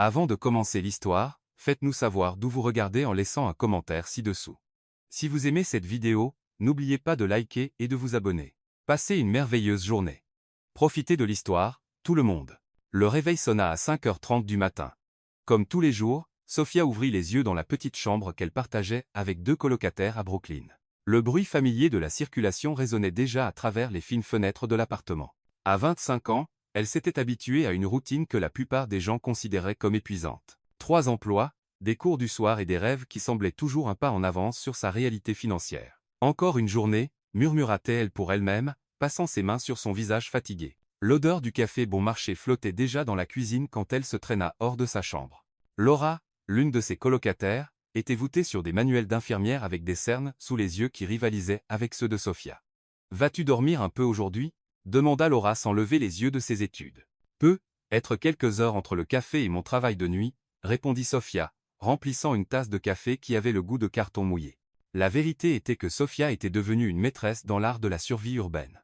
Avant de commencer l'histoire, faites-nous savoir d'où vous regardez en laissant un commentaire ci-dessous. Si vous aimez cette vidéo, n'oubliez pas de liker et de vous abonner. Passez une merveilleuse journée. Profitez de l'histoire, tout le monde. Le réveil sonna à 5h30 du matin. Comme tous les jours, Sophia ouvrit les yeux dans la petite chambre qu'elle partageait avec deux colocataires à Brooklyn. Le bruit familier de la circulation résonnait déjà à travers les fines fenêtres de l'appartement. À 25 ans, elle s'était habituée à une routine que la plupart des gens considéraient comme épuisante. 3 emplois, des cours du soir et des rêves qui semblaient toujours un pas en avance sur sa réalité financière. Encore une journée, murmura-t-elle pour elle-même, passant ses mains sur son visage fatigué. L'odeur du café bon marché flottait déjà dans la cuisine quand elle se traîna hors de sa chambre. Laura, l'une de ses colocataires, était voûtée sur des manuels d'infirmière avec des cernes sous les yeux qui rivalisaient avec ceux de Sophia. « Vas-tu dormir un peu aujourd'hui » demanda Laura sans lever les yeux de ses études. « Peu, être quelques heures entre le café et mon travail de nuit » répondit Sophia, remplissant une tasse de café qui avait le goût de carton mouillé. La vérité était que Sophia était devenue une maîtresse dans l'art de la survie urbaine.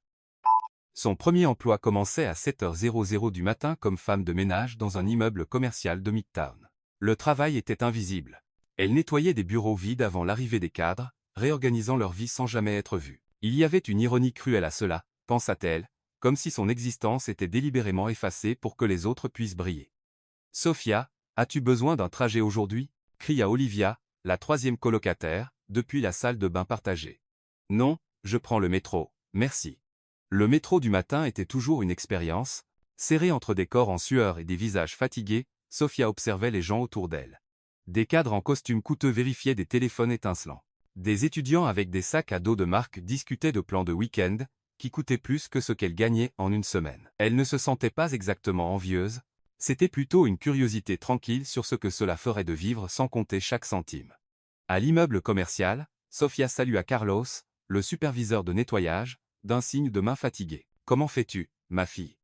Son premier emploi commençait à 7h00 du matin comme femme de ménage dans un immeuble commercial de Midtown. Le travail était invisible. Elle nettoyait des bureaux vides avant l'arrivée des cadres, réorganisant leur vie sans jamais être vue. Il y avait une ironie cruelle à cela, pensa-t-elle, comme si son existence était délibérément effacée pour que les autres puissent briller. « Sophia, as-tu besoin d'un trajet aujourd'hui » cria Olivia, la troisième colocataire, depuis la salle de bain partagée. « Non, je prends le métro, merci. » Le métro du matin était toujours une expérience. Serrée entre des corps en sueur et des visages fatigués, Sophia observait les gens autour d'elle. Des cadres en costume coûteux vérifiaient des téléphones étincelants. Des étudiants avec des sacs à dos de marque discutaient de plans de week-end, qui coûtaient plus que ce qu'elle gagnait en une semaine. Elle ne se sentait pas exactement envieuse, c'était plutôt une curiosité tranquille sur ce que cela ferait de vivre sans compter chaque centime. À l'immeuble commercial, Sophia salua Carlos, le superviseur de nettoyage, d'un signe de main fatigué. « Comment fais-tu, ma fille »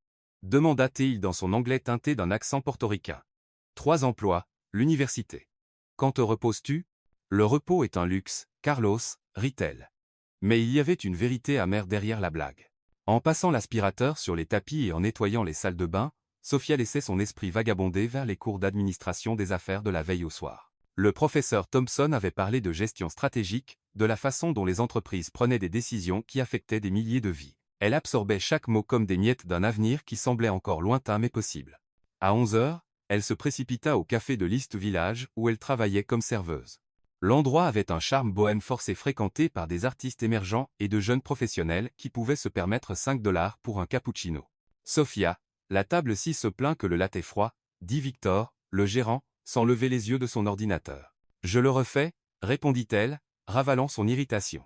demanda-t-il dans son anglais teinté d'un accent portoricain. « 3 emplois, l'université. Quand te reposes-tu ? Le repos est un luxe, Carlos, rit-elle. Mais il y avait une vérité amère derrière la blague. En passant l'aspirateur sur les tapis et en nettoyant les salles de bain, Sophia laissait son esprit vagabonder vers les cours d'administration des affaires de la veille au soir. Le professeur Thompson avait parlé de gestion stratégique, de la façon dont les entreprises prenaient des décisions qui affectaient des milliers de vies. Elle absorbait chaque mot comme des miettes d'un avenir qui semblait encore lointain mais possible. À 11h, elle se précipita au café de l'East Village où elle travaillait comme serveuse. L'endroit avait un charme bohème forcé fréquenté par des artistes émergents et de jeunes professionnels qui pouvaient se permettre 5 $ pour un cappuccino. « Sophia, la table 6 se plaint que le latte est froid, » dit Victor, le gérant, sans lever les yeux de son ordinateur. « Je le refais, » répondit-elle, ravalant son irritation.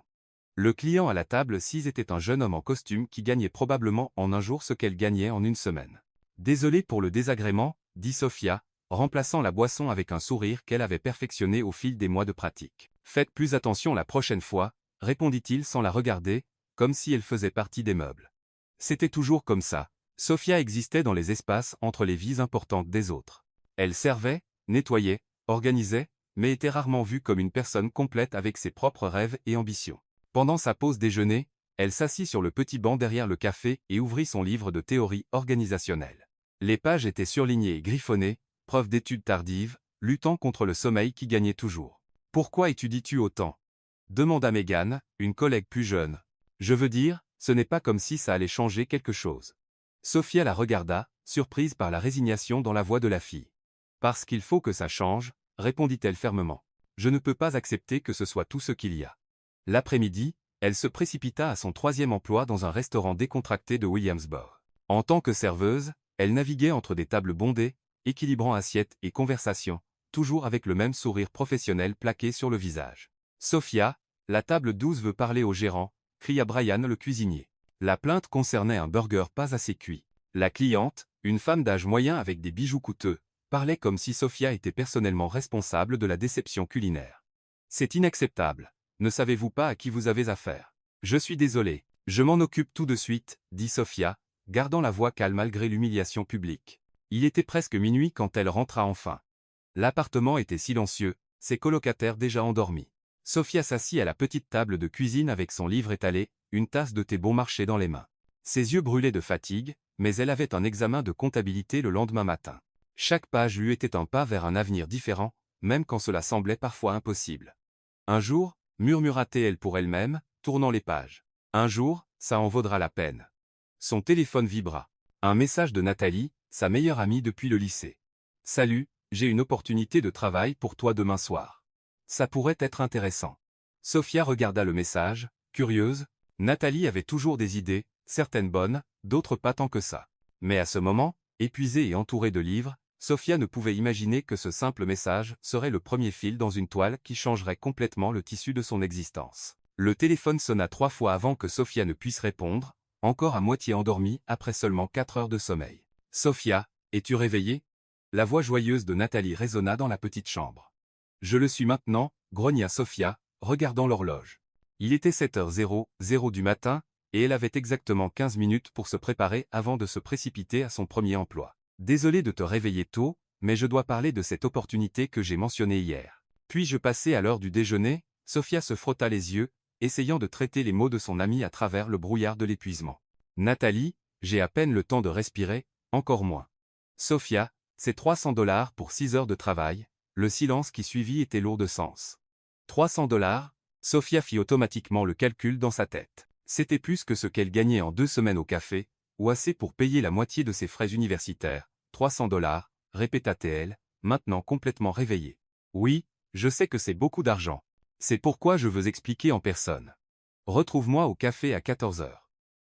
Le client à la table 6 était un jeune homme en costume qui gagnait probablement en un jour ce qu'elle gagnait en une semaine. « Désolé pour le désagrément, » dit Sophia, remplaçant la boisson avec un sourire qu'elle avait perfectionné au fil des mois de pratique. « Faites plus attention la prochaine fois, » répondit-il sans la regarder, comme si elle faisait partie des meubles. C'était toujours comme ça. Sophia existait dans les espaces entre les vies importantes des autres. Elle servait, nettoyait, organisait, mais était rarement vue comme une personne complète avec ses propres rêves et ambitions. Pendant sa pause déjeuner, elle s'assit sur le petit banc derrière le café et ouvrit son livre de théorie organisationnelle. Les pages étaient surlignées et griffonnées, preuve d'études tardives, luttant contre le sommeil qui gagnait toujours. « Pourquoi étudies-tu autant » demanda Megan, une collègue plus jeune. « Je veux dire, ce n'est pas comme si ça allait changer quelque chose. » Sophia la regarda, surprise par la résignation dans la voix de la fille. « Parce qu'il faut que ça change, » répondit-elle fermement. « Je ne peux pas accepter que ce soit tout ce qu'il y a. » L'après-midi, elle se précipita à son 3e emploi dans un restaurant décontracté de Williamsburg. En tant que serveuse, elle naviguait entre des tables bondées, équilibrant assiettes et conversations, toujours avec le même sourire professionnel plaqué sur le visage. « Sophia, la table 12 veut parler au gérant » cria Brian le cuisinier. La plainte concernait un burger pas assez cuit. La cliente, une femme d'âge moyen avec des bijoux coûteux, parlait comme si Sophia était personnellement responsable de la déception culinaire. « C'est inacceptable. Ne savez-vous pas à qui vous avez affaire ? Je suis désolé. Je m'en occupe tout de suite, » dit Sophia, gardant la voix calme malgré l'humiliation publique. Il était presque minuit quand elle rentra enfin. L'appartement était silencieux, ses colocataires déjà endormis. Sophia s'assit à la petite table de cuisine avec son livre étalé, une tasse de thé bon marché dans les mains. Ses yeux brûlaient de fatigue, mais elle avait un examen de comptabilité le lendemain matin. Chaque page lui était un pas vers un avenir différent, même quand cela semblait parfois impossible. Un jour, murmura-t-elle pour elle-même, tournant les pages. Un jour, ça en vaudra la peine. Son téléphone vibra. Un message de Nathalie, sa meilleure amie depuis le lycée. Salut, j'ai une opportunité de travail pour toi demain soir. Ça pourrait être intéressant. Sophia regarda le message, curieuse. Nathalie avait toujours des idées, certaines bonnes, d'autres pas tant que ça. Mais à ce moment, épuisée et entourée de livres, Sophia ne pouvait imaginer que ce simple message serait le premier fil dans une toile qui changerait complètement le tissu de son existence. Le téléphone sonna 3 fois avant que Sophia ne puisse répondre, encore à moitié endormie après seulement 4 heures de sommeil. « Sophia, es-tu réveillée ?» La voix joyeuse de Nathalie résonna dans la petite chambre. « Je le suis maintenant », grogna Sophia, regardant l'horloge. Il était 7h00 du matin, et elle avait exactement 15 minutes pour se préparer avant de se précipiter à son premier emploi. « Désolé de te réveiller tôt, mais je dois parler de cette opportunité que j'ai mentionnée hier. Puis-je passer à l'heure du déjeuner ?» Sophia se frotta les yeux, essayant de traiter les mots de son amie à travers le brouillard de l'épuisement. « Nathalie, j'ai à peine le temps de respirer, encore moins. »« Sophia, c'est $300 pour 6 heures de travail. » Le silence qui suivit était lourd de sens. $300 ? Sophia fit automatiquement le calcul dans sa tête. C'était plus que ce qu'elle gagnait en 2 semaines au café, ou assez pour payer la moitié de ses frais universitaires. $300, répéta-t-elle, maintenant complètement réveillée. Oui, je sais que c'est beaucoup d'argent. C'est pourquoi je veux expliquer en personne. Retrouve-moi au café à 14h.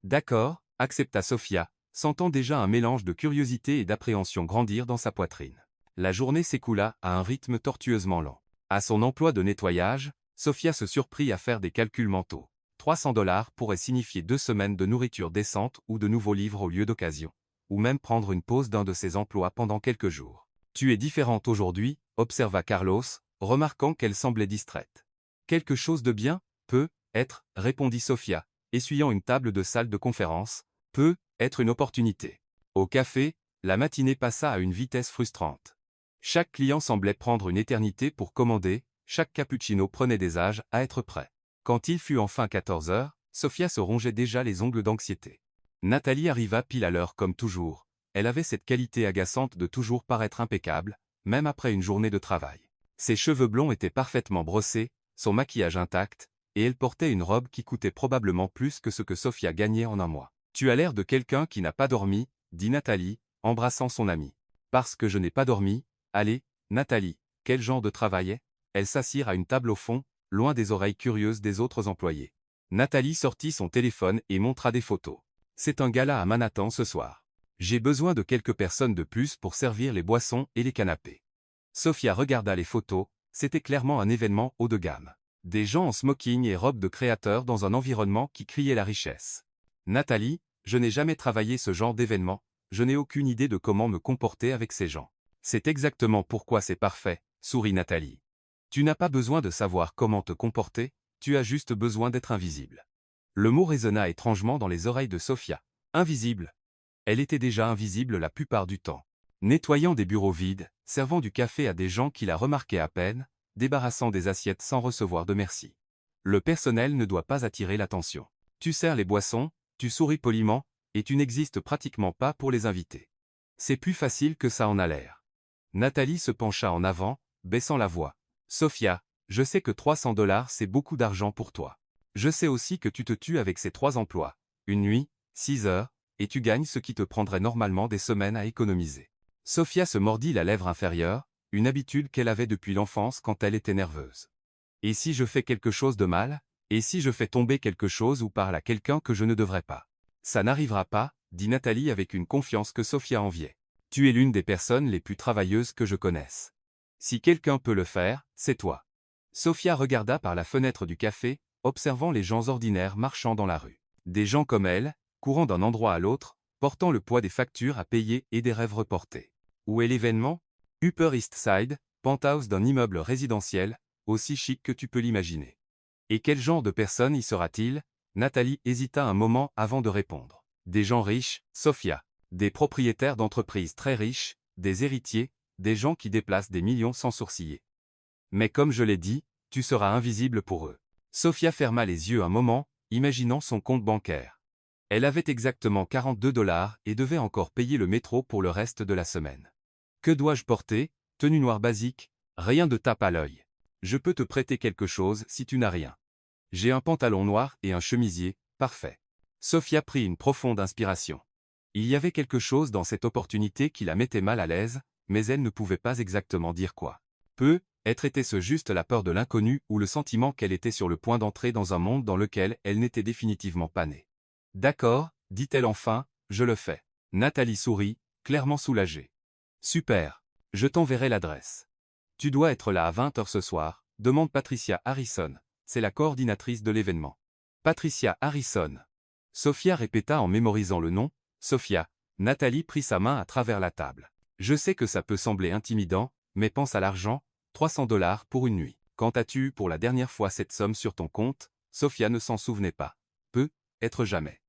D'accord, accepta Sophia, sentant déjà un mélange de curiosité et d'appréhension grandir dans sa poitrine. La journée s'écoula à un rythme tortueusement lent. À son emploi de nettoyage, Sophia se surprit à faire des calculs mentaux. $300 pourrait signifier 2 semaines de nourriture décente ou de nouveaux livres au lieu d'occasion. Ou même prendre une pause d'un de ses emplois pendant quelques jours. Tu es différente aujourd'hui, observa Carlos, remarquant qu'elle semblait distraite. Quelque chose de bien, peut être, répondit Sophia, essuyant une table de salle de conférence, peut être une opportunité. Au café, la matinée passa à une vitesse frustrante. Chaque client semblait prendre une éternité pour commander, chaque cappuccino prenait des âges à être prêt. Quand il fut enfin 14h, Sophia se rongeait déjà les ongles d'anxiété. Nathalie arriva pile à l'heure comme toujours. Elle avait cette qualité agaçante de toujours paraître impeccable, même après une journée de travail. Ses cheveux blonds étaient parfaitement brossés, son maquillage intact, et elle portait une robe qui coûtait probablement plus que ce que Sophia gagnait en un mois. « Tu as l'air de quelqu'un qui n'a pas dormi », dit Nathalie, embrassant son amie. « Parce que je n'ai pas dormi. Allez, Nathalie, quel genre de travail est ?» Elles s'assirent à une table au fond, loin des oreilles curieuses des autres employés. Nathalie sortit son téléphone et montra des photos. « C'est un gala à Manhattan ce soir. J'ai besoin de quelques personnes de plus pour servir les boissons et les canapés. » Sophia regarda les photos, c'était clairement un événement haut de gamme. Des gens en smoking et robes de créateurs dans un environnement qui criait la richesse. « Nathalie, je n'ai jamais travaillé ce genre d'événement, je n'ai aucune idée de comment me comporter avec ces gens. » C'est exactement pourquoi c'est parfait, sourit Nathalie. Tu n'as pas besoin de savoir comment te comporter, tu as juste besoin d'être invisible. Le mot résonna étrangement dans les oreilles de Sophia. Invisible. Elle était déjà invisible la plupart du temps. Nettoyant des bureaux vides, servant du café à des gens qui la remarquaient à peine, débarrassant des assiettes sans recevoir de merci. Le personnel ne doit pas attirer l'attention. Tu sers les boissons, tu souris poliment, et tu n'existes pratiquement pas pour les invités. C'est plus facile que ça en a l'air. Nathalie se pencha en avant, baissant la voix. Sophia, je sais que $300 c'est beaucoup d'argent pour toi. Je sais aussi que tu te tues avec ces 3 emplois. Une nuit, 6 heures, et tu gagnes ce qui te prendrait normalement des semaines à économiser. Sophia se mordit la lèvre inférieure, une habitude qu'elle avait depuis l'enfance quand elle était nerveuse. Et si je fais quelque chose de mal? Et si je fais tomber quelque chose ou parle à quelqu'un que je ne devrais pas? Ça n'arrivera pas, dit Nathalie avec une confiance que Sophia enviait. Tu es l'une des personnes les plus travailleuses que je connaisse. Si quelqu'un peut le faire, c'est toi. Sophia regarda par la fenêtre du café, observant les gens ordinaires marchant dans la rue. Des gens comme elle, courant d'un endroit à l'autre, portant le poids des factures à payer et des rêves reportés. Où est l'événement? Upper East Side, penthouse d'un immeuble résidentiel, aussi chic que tu peux l'imaginer. Et quel genre de personne y sera-t-il? Nathalie hésita un moment avant de répondre. Des gens riches, Sophia. Des propriétaires d'entreprises très riches, des héritiers, des gens qui déplacent des millions sans sourciller. Mais comme je l'ai dit, tu seras invisible pour eux. Sophia ferma les yeux un moment, imaginant son compte bancaire. Elle avait exactement $42 et devait encore payer le métro pour le reste de la semaine. Que dois-je porter? Tenue noire basique, rien de tape à l'œil. Je peux te prêter quelque chose si tu n'as rien. J'ai un pantalon noir et un chemisier, parfait. Sophia prit une profonde inspiration. Il y avait quelque chose dans cette opportunité qui la mettait mal à l'aise, mais elle ne pouvait pas exactement dire quoi. Peut-être était-ce juste la peur de l'inconnu ou le sentiment qu'elle était sur le point d'entrer dans un monde dans lequel elle n'était définitivement pas née. D'accord, dit-elle enfin, je le fais. Nathalie sourit, clairement soulagée. Super. Je t'enverrai l'adresse. Tu dois être là à 20h ce soir, demande Patricia Harrison. C'est la coordinatrice de l'événement. Patricia Harrison. Sophia répéta en mémorisant le nom. Sophia. Nathalie prit sa main à travers la table. Je sais que ça peut sembler intimidant, mais pense à l'argent, 300 $ pour une nuit. Quand as-tu eu pour la dernière fois cette somme sur ton compte? Sophia ne s'en souvenait pas. Peut-être jamais.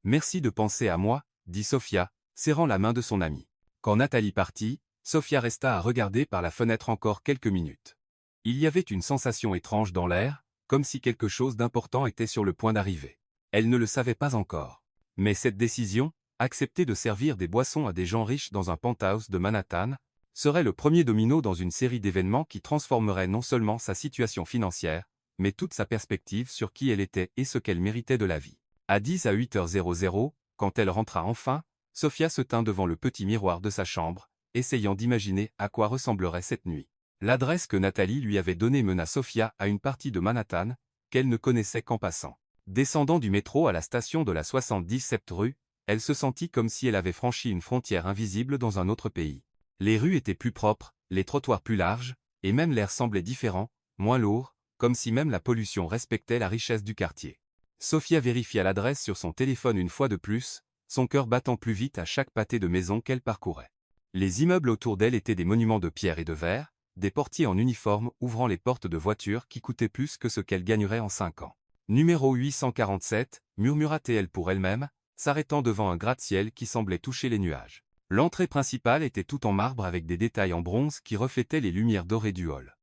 Merci de penser à moi, dit Sophia, serrant la main de son amie. Quand Nathalie partit, Sophia resta à regarder par la fenêtre encore quelques minutes. Il y avait une sensation étrange dans l'air, comme si quelque chose d'important était sur le point d'arriver. Elle ne le savait pas encore. Mais cette décision, accepter de servir des boissons à des gens riches dans un penthouse de Manhattan, serait le premier domino dans une série d'événements qui transformerait non seulement sa situation financière, mais toute sa perspective sur qui elle était et ce qu'elle méritait de la vie. À 10 à 8h00, quand elle rentra enfin, Sophia se tint devant le petit miroir de sa chambre, essayant d'imaginer à quoi ressemblerait cette nuit. L'adresse que Nathalie lui avait donnée mena Sophia à une partie de Manhattan, qu'elle ne connaissait qu'en passant. Descendant du métro à la station de la 77e rue, elle se sentit comme si elle avait franchi une frontière invisible dans un autre pays. Les rues étaient plus propres, les trottoirs plus larges, et même l'air semblait différent, moins lourd, comme si même la pollution respectait la richesse du quartier. Sophia vérifia l'adresse sur son téléphone une fois de plus, son cœur battant plus vite à chaque pâté de maison qu'elle parcourait. Les immeubles autour d'elle étaient des monuments de pierre et de verre, des portiers en uniforme ouvrant les portes de voitures qui coûtaient plus que ce qu'elle gagnerait en 5 ans. Numéro 847, murmura-t-elle pour elle-même, s'arrêtant devant un gratte-ciel qui semblait toucher les nuages. L'entrée principale était toute en marbre avec des détails en bronze qui reflétaient les lumières dorées du hall.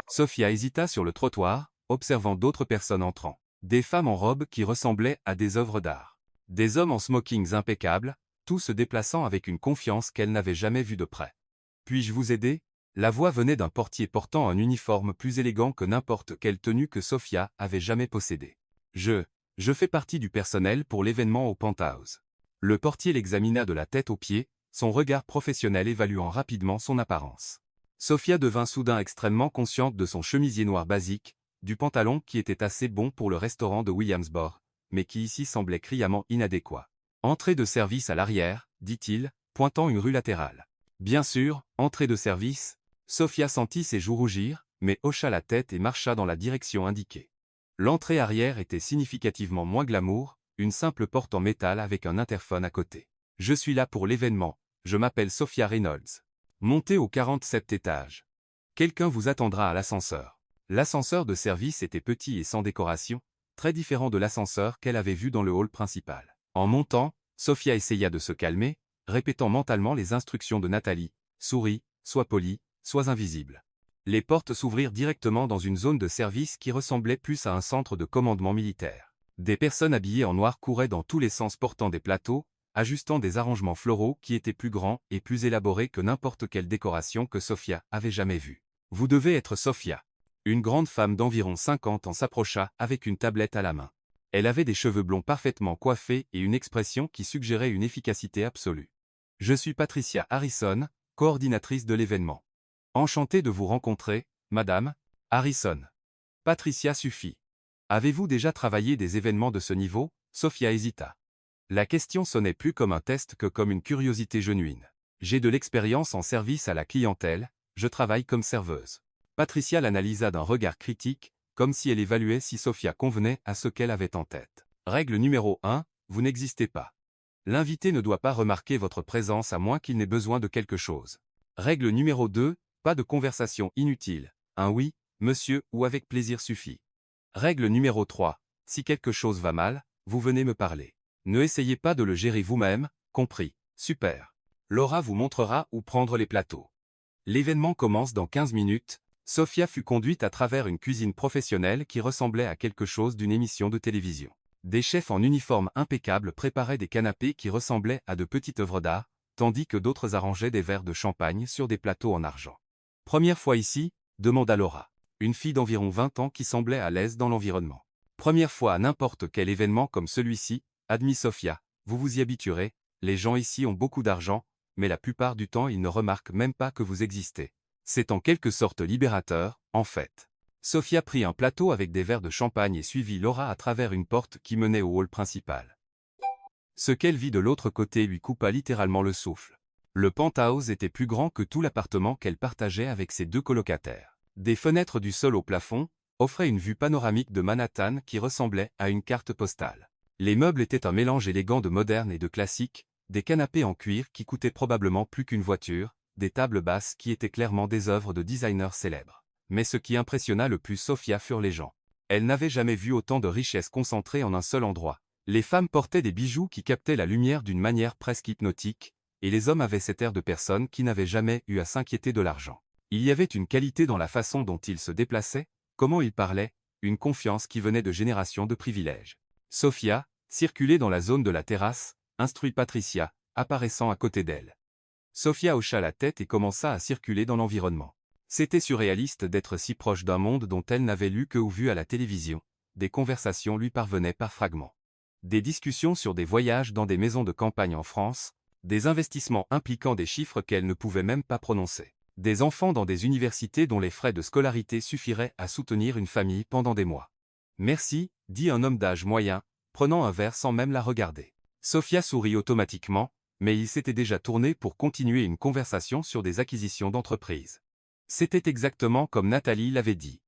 Sophia hésita sur le trottoir, observant d'autres personnes entrant. Des femmes en robe qui ressemblaient à des œuvres d'art. Des hommes en smokings impeccables, tous se déplaçant avec une confiance qu'elle n'avait jamais vue de près. « Puis-je vous aider ?» La voix venait d'un portier portant un uniforme plus élégant que n'importe quelle tenue que Sophia avait jamais possédée. Je fais partie du personnel pour l'événement au penthouse. Le portier l'examina de la tête aux pieds, son regard professionnel évaluant rapidement son apparence. Sophia devint soudain extrêmement consciente de son chemisier noir basique, du pantalon qui était assez bon pour le restaurant de Williamsburg, mais qui ici semblait criamment inadéquat. « Entrée de service à l'arrière, dit-il, pointant une rue latérale. Bien sûr, entrée de service. » Sophia sentit ses joues rougir, mais hocha la tête et marcha dans la direction indiquée. L'entrée arrière était significativement moins glamour, une simple porte en métal avec un interphone à côté. « Je suis là pour l'événement, je m'appelle Sophia Reynolds. Montez au 47e étage. Quelqu'un vous attendra à l'ascenseur. » L'ascenseur de service était petit et sans décoration, très différent de l'ascenseur qu'elle avait vu dans le hall principal. En montant, Sophia essaya de se calmer, répétant mentalement les instructions de Nathalie. « Souris, sois poli, sois invisible. » Les portes s'ouvrirent directement dans une zone de service qui ressemblait plus à un centre de commandement militaire. Des personnes habillées en noir couraient dans tous les sens portant des plateaux, ajustant des arrangements floraux qui étaient plus grands et plus élaborés que n'importe quelle décoration que Sophia avait jamais vue. « Vous devez être Sophia. » Une grande femme d'environ 50 ans s'approcha avec une tablette à la main. Elle avait des cheveux blonds parfaitement coiffés et une expression qui suggérait une efficacité absolue. « Je suis Patricia Harrison, coordinatrice de l'événement. Enchantée de vous rencontrer, Madame Harrison. » Patricia suffit. « Avez-vous déjà travaillé des événements de ce niveau ?» Sophia hésita. La question sonnait plus comme un test que comme une curiosité genuine. « J'ai de l'expérience en service à la clientèle, je travaille comme serveuse. » Patricia l'analysa d'un regard critique, comme si elle évaluait si Sophia convenait à ce qu'elle avait en tête. Règle numéro 1, vous n'existez pas. L'invité ne doit pas remarquer votre présence à moins qu'il n'ait besoin de quelque chose. Règle numéro 2, pas de conversation inutile. Un oui, monsieur ou avec plaisir suffit. Règle numéro 3, si quelque chose va mal, vous venez me parler. Ne essayez pas de le gérer vous-même, compris. Super. Laura vous montrera où prendre les plateaux. L'événement commence dans 15 minutes. Sophia fut conduite à travers une cuisine professionnelle qui ressemblait à quelque chose d'une émission de télévision. Des chefs en uniforme impeccable préparaient des canapés qui ressemblaient à de petites œuvres d'art, tandis que d'autres arrangeaient des verres de champagne sur des plateaux en argent. « Première fois ici ?» demanda Laura, une fille d'environ 20 ans qui semblait à l'aise dans l'environnement. « Première fois à n'importe quel événement comme celui-ci, admit Sofia, vous vous y habituerez, les gens ici ont beaucoup d'argent, mais la plupart du temps ils ne remarquent même pas que vous existez. C'est en quelque sorte libérateur, en fait. » Sofia prit un plateau avec des verres de champagne et suivit Laura à travers une porte qui menait au hall principal. Ce qu'elle vit de l'autre côté lui coupa littéralement le souffle. Le penthouse était plus grand que tout l'appartement qu'elle partageait avec ses 2 colocataires. Des fenêtres du sol au plafond offraient une vue panoramique de Manhattan qui ressemblait à une carte postale. Les meubles étaient un mélange élégant de moderne et de classique, des canapés en cuir qui coûtaient probablement plus qu'une voiture, des tables basses qui étaient clairement des œuvres de designers célèbres. Mais ce qui impressionna le plus Sofia furent les gens. Elle n'avait jamais vu autant de richesses concentrées en un seul endroit. Les femmes portaient des bijoux qui captaient la lumière d'une manière presque hypnotique, et les hommes avaient cet air de personnes qui n'avaient jamais eu à s'inquiéter de l'argent. Il y avait une qualité dans la façon dont ils se déplaçaient, comment ils parlaient, une confiance qui venait de générations de privilèges. Sofia, circulait dans la zone de la terrasse, instruit Patricia, apparaissant à côté d'elle. Sofia hocha la tête et commença à circuler dans l'environnement. C'était surréaliste d'être si proche d'un monde dont elle n'avait lu que ou vu à la télévision. Des conversations lui parvenaient par fragments. Des discussions sur des voyages dans des maisons de campagne en France, des investissements impliquant des chiffres qu'elle ne pouvait même pas prononcer. Des enfants dans des universités dont les frais de scolarité suffiraient à soutenir une famille pendant des mois. « Merci », dit un homme d'âge moyen, prenant un verre sans même la regarder. Sofia sourit automatiquement, mais il s'était déjà tourné pour continuer une conversation sur des acquisitions d'entreprise. C'était exactement comme Nathalie l'avait dit.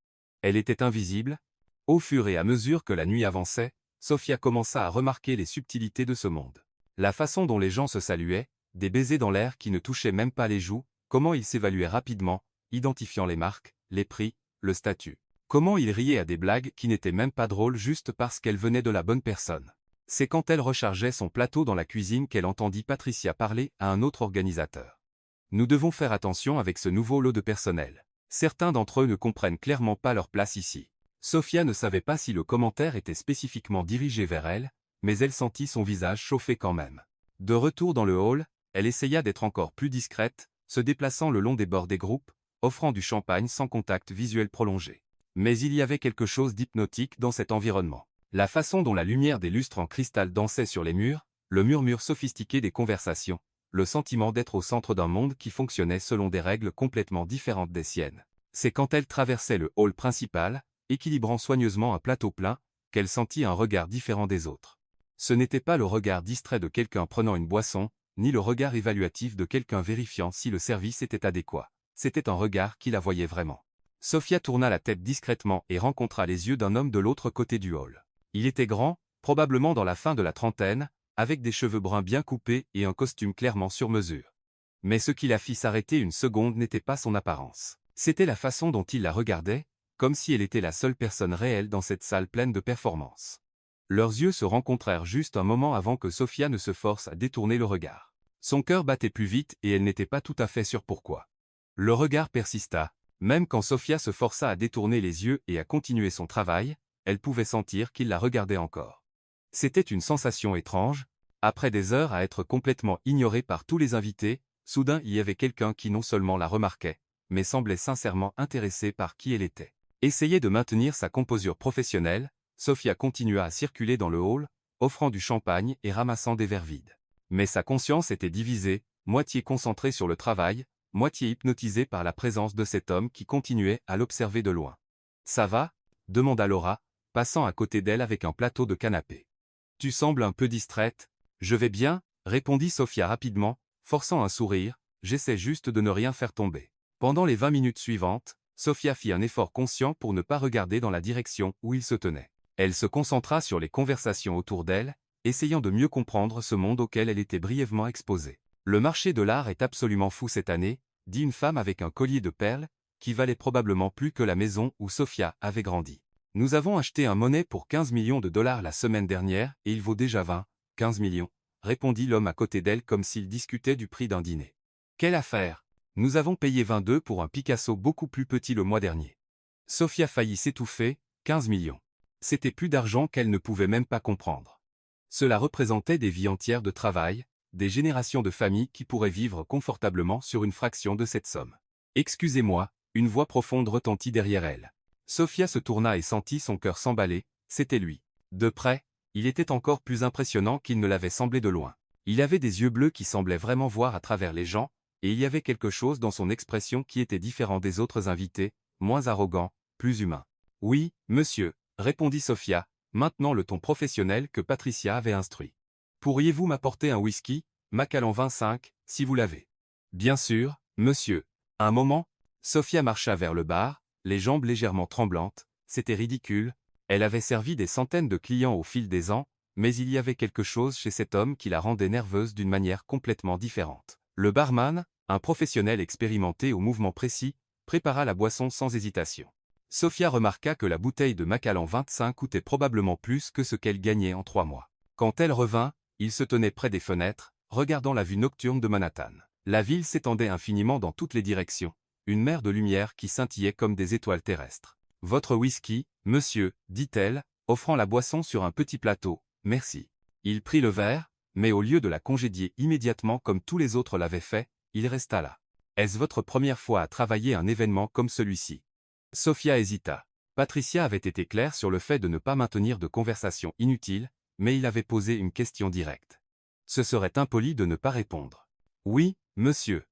Elle était invisible. Au fur et à mesure que la nuit avançait, Sofia commença à remarquer les subtilités de ce monde. La façon dont les gens se saluaient, des baisers dans l'air qui ne touchaient même pas les joues, comment ils s'évaluaient rapidement, identifiant les marques, les prix, le statut. Comment ils riaient à des blagues qui n'étaient même pas drôles juste parce qu'elles venaient de la bonne personne. C'est quand elle rechargeait son plateau dans la cuisine qu'elle entendit Patricia parler à un autre organisateur. « Nous devons faire attention avec ce nouveau lot de personnel. Certains d'entre eux ne comprennent clairement pas leur place ici. » Sofia ne savait pas si le commentaire était spécifiquement dirigé vers elle, mais elle sentit son visage chauffer quand même. De retour dans le hall, elle essaya d'être encore plus discrète, se déplaçant le long des bords des groupes, offrant du champagne sans contact visuel prolongé. Mais il y avait quelque chose d'hypnotique dans cet environnement. La façon dont la lumière des lustres en cristal dansait sur les murs, le murmure sophistiqué des conversations, le sentiment d'être au centre d'un monde qui fonctionnait selon des règles complètement différentes des siennes. C'est quand elle traversait le hall principal, équilibrant soigneusement un plateau plein, qu'elle sentit un regard différent des autres. Ce n'était pas le regard distrait de quelqu'un prenant une boisson, ni le regard évaluatif de quelqu'un vérifiant si le service était adéquat. C'était un regard qui la voyait vraiment. Sofia tourna la tête discrètement et rencontra les yeux d'un homme de l'autre côté du hall. Il était grand, probablement dans la fin de la trentaine, avec des cheveux bruns bien coupés et un costume clairement sur mesure. Mais ce qui la fit s'arrêter une seconde n'était pas son apparence. C'était la façon dont il la regardait, comme si elle était la seule personne réelle dans cette salle pleine de performances. Leurs yeux se rencontrèrent juste un moment avant que Sofia ne se force à détourner le regard. Son cœur battait plus vite et elle n'était pas tout à fait sûre pourquoi. Le regard persista, même quand Sofia se força à détourner les yeux et à continuer son travail, elle pouvait sentir qu'il la regardait encore. C'était une sensation étrange. Après des heures à être complètement ignorée par tous les invités, soudain il y avait quelqu'un qui non seulement la remarquait, mais semblait sincèrement intéressé par qui elle était. Essayait de maintenir sa composure professionnelle, Sofia continua à circuler dans le hall, offrant du champagne et ramassant des verres vides. Mais sa conscience était divisée, moitié concentrée sur le travail, moitié hypnotisée par la présence de cet homme qui continuait à l'observer de loin. « Ça va ?» demanda Laura, passant à côté d'elle avec un plateau de canapé. « Tu sembles un peu distraite. »« Je vais bien » répondit Sofia rapidement, forçant un sourire, « j'essaie juste de ne rien faire tomber. » Pendant les 20 minutes suivantes, Sofia fit un effort conscient pour ne pas regarder dans la direction où il se tenait. Elle se concentra sur les conversations autour d'elle, essayant de mieux comprendre ce monde auquel elle était brièvement exposée. « Le marché de l'art est absolument fou cette année », dit une femme avec un collier de perles, qui valait probablement plus que la maison où Sofia avait grandi. « Nous avons acheté un monnaie pour 15 millions de dollars la semaine dernière et il vaut déjà 15 millions, répondit l'homme à côté d'elle comme s'il discutait du prix d'un dîner. « Quelle affaire ! Nous avons payé 22 pour un Picasso beaucoup plus petit le mois dernier. » Sofia faillit s'étouffer, 15 millions. C'était plus d'argent qu'elle ne pouvait même pas comprendre. Cela représentait des vies entières de travail, des générations de familles qui pourraient vivre confortablement sur une fraction de cette somme. Excusez-moi, une voix profonde retentit derrière elle. Sophia se tourna et sentit son cœur s'emballer, c'était lui. De près, il était encore plus impressionnant qu'il ne l'avait semblé de loin. Il avait des yeux bleus qui semblaient vraiment voir à travers les gens, et il y avait quelque chose dans son expression qui était différent des autres invités, moins arrogant, plus humain. « Oui, monsieur », répondit Sophia, maintenant le ton professionnel que Patricia avait instruit. « Pourriez-vous m'apporter un whisky, Macallan 25, si vous l'avez ?»« Bien sûr, monsieur. » Un moment, Sophia marcha vers le bar, les jambes légèrement tremblantes, c'était ridicule, elle avait servi des centaines de clients au fil des ans, mais il y avait quelque chose chez cet homme qui la rendait nerveuse d'une manière complètement différente. Le barman, un professionnel expérimenté au mouvement précis, prépara la boisson sans hésitation. Sophia remarqua que la bouteille de Macallan 25 coûtait probablement plus que ce qu'elle gagnait en 3 mois. Quand elle revint, il se tenait près des fenêtres, regardant la vue nocturne de Manhattan. La ville s'étendait infiniment dans toutes les directions, une mer de lumière qui scintillait comme des étoiles terrestres. « Votre whisky, monsieur, dit-elle, offrant la boisson sur un petit plateau, merci. » Il prit le verre, mais au lieu de la congédier immédiatement comme tous les autres l'avaient fait, il resta là. « Est-ce votre première fois à travailler un événement comme celui-ci » Sophia hésita. Patricia avait été claire sur le fait de ne pas maintenir de conversation inutile, mais il avait posé une question directe. Ce serait impoli de ne pas répondre. « Oui, monsieur.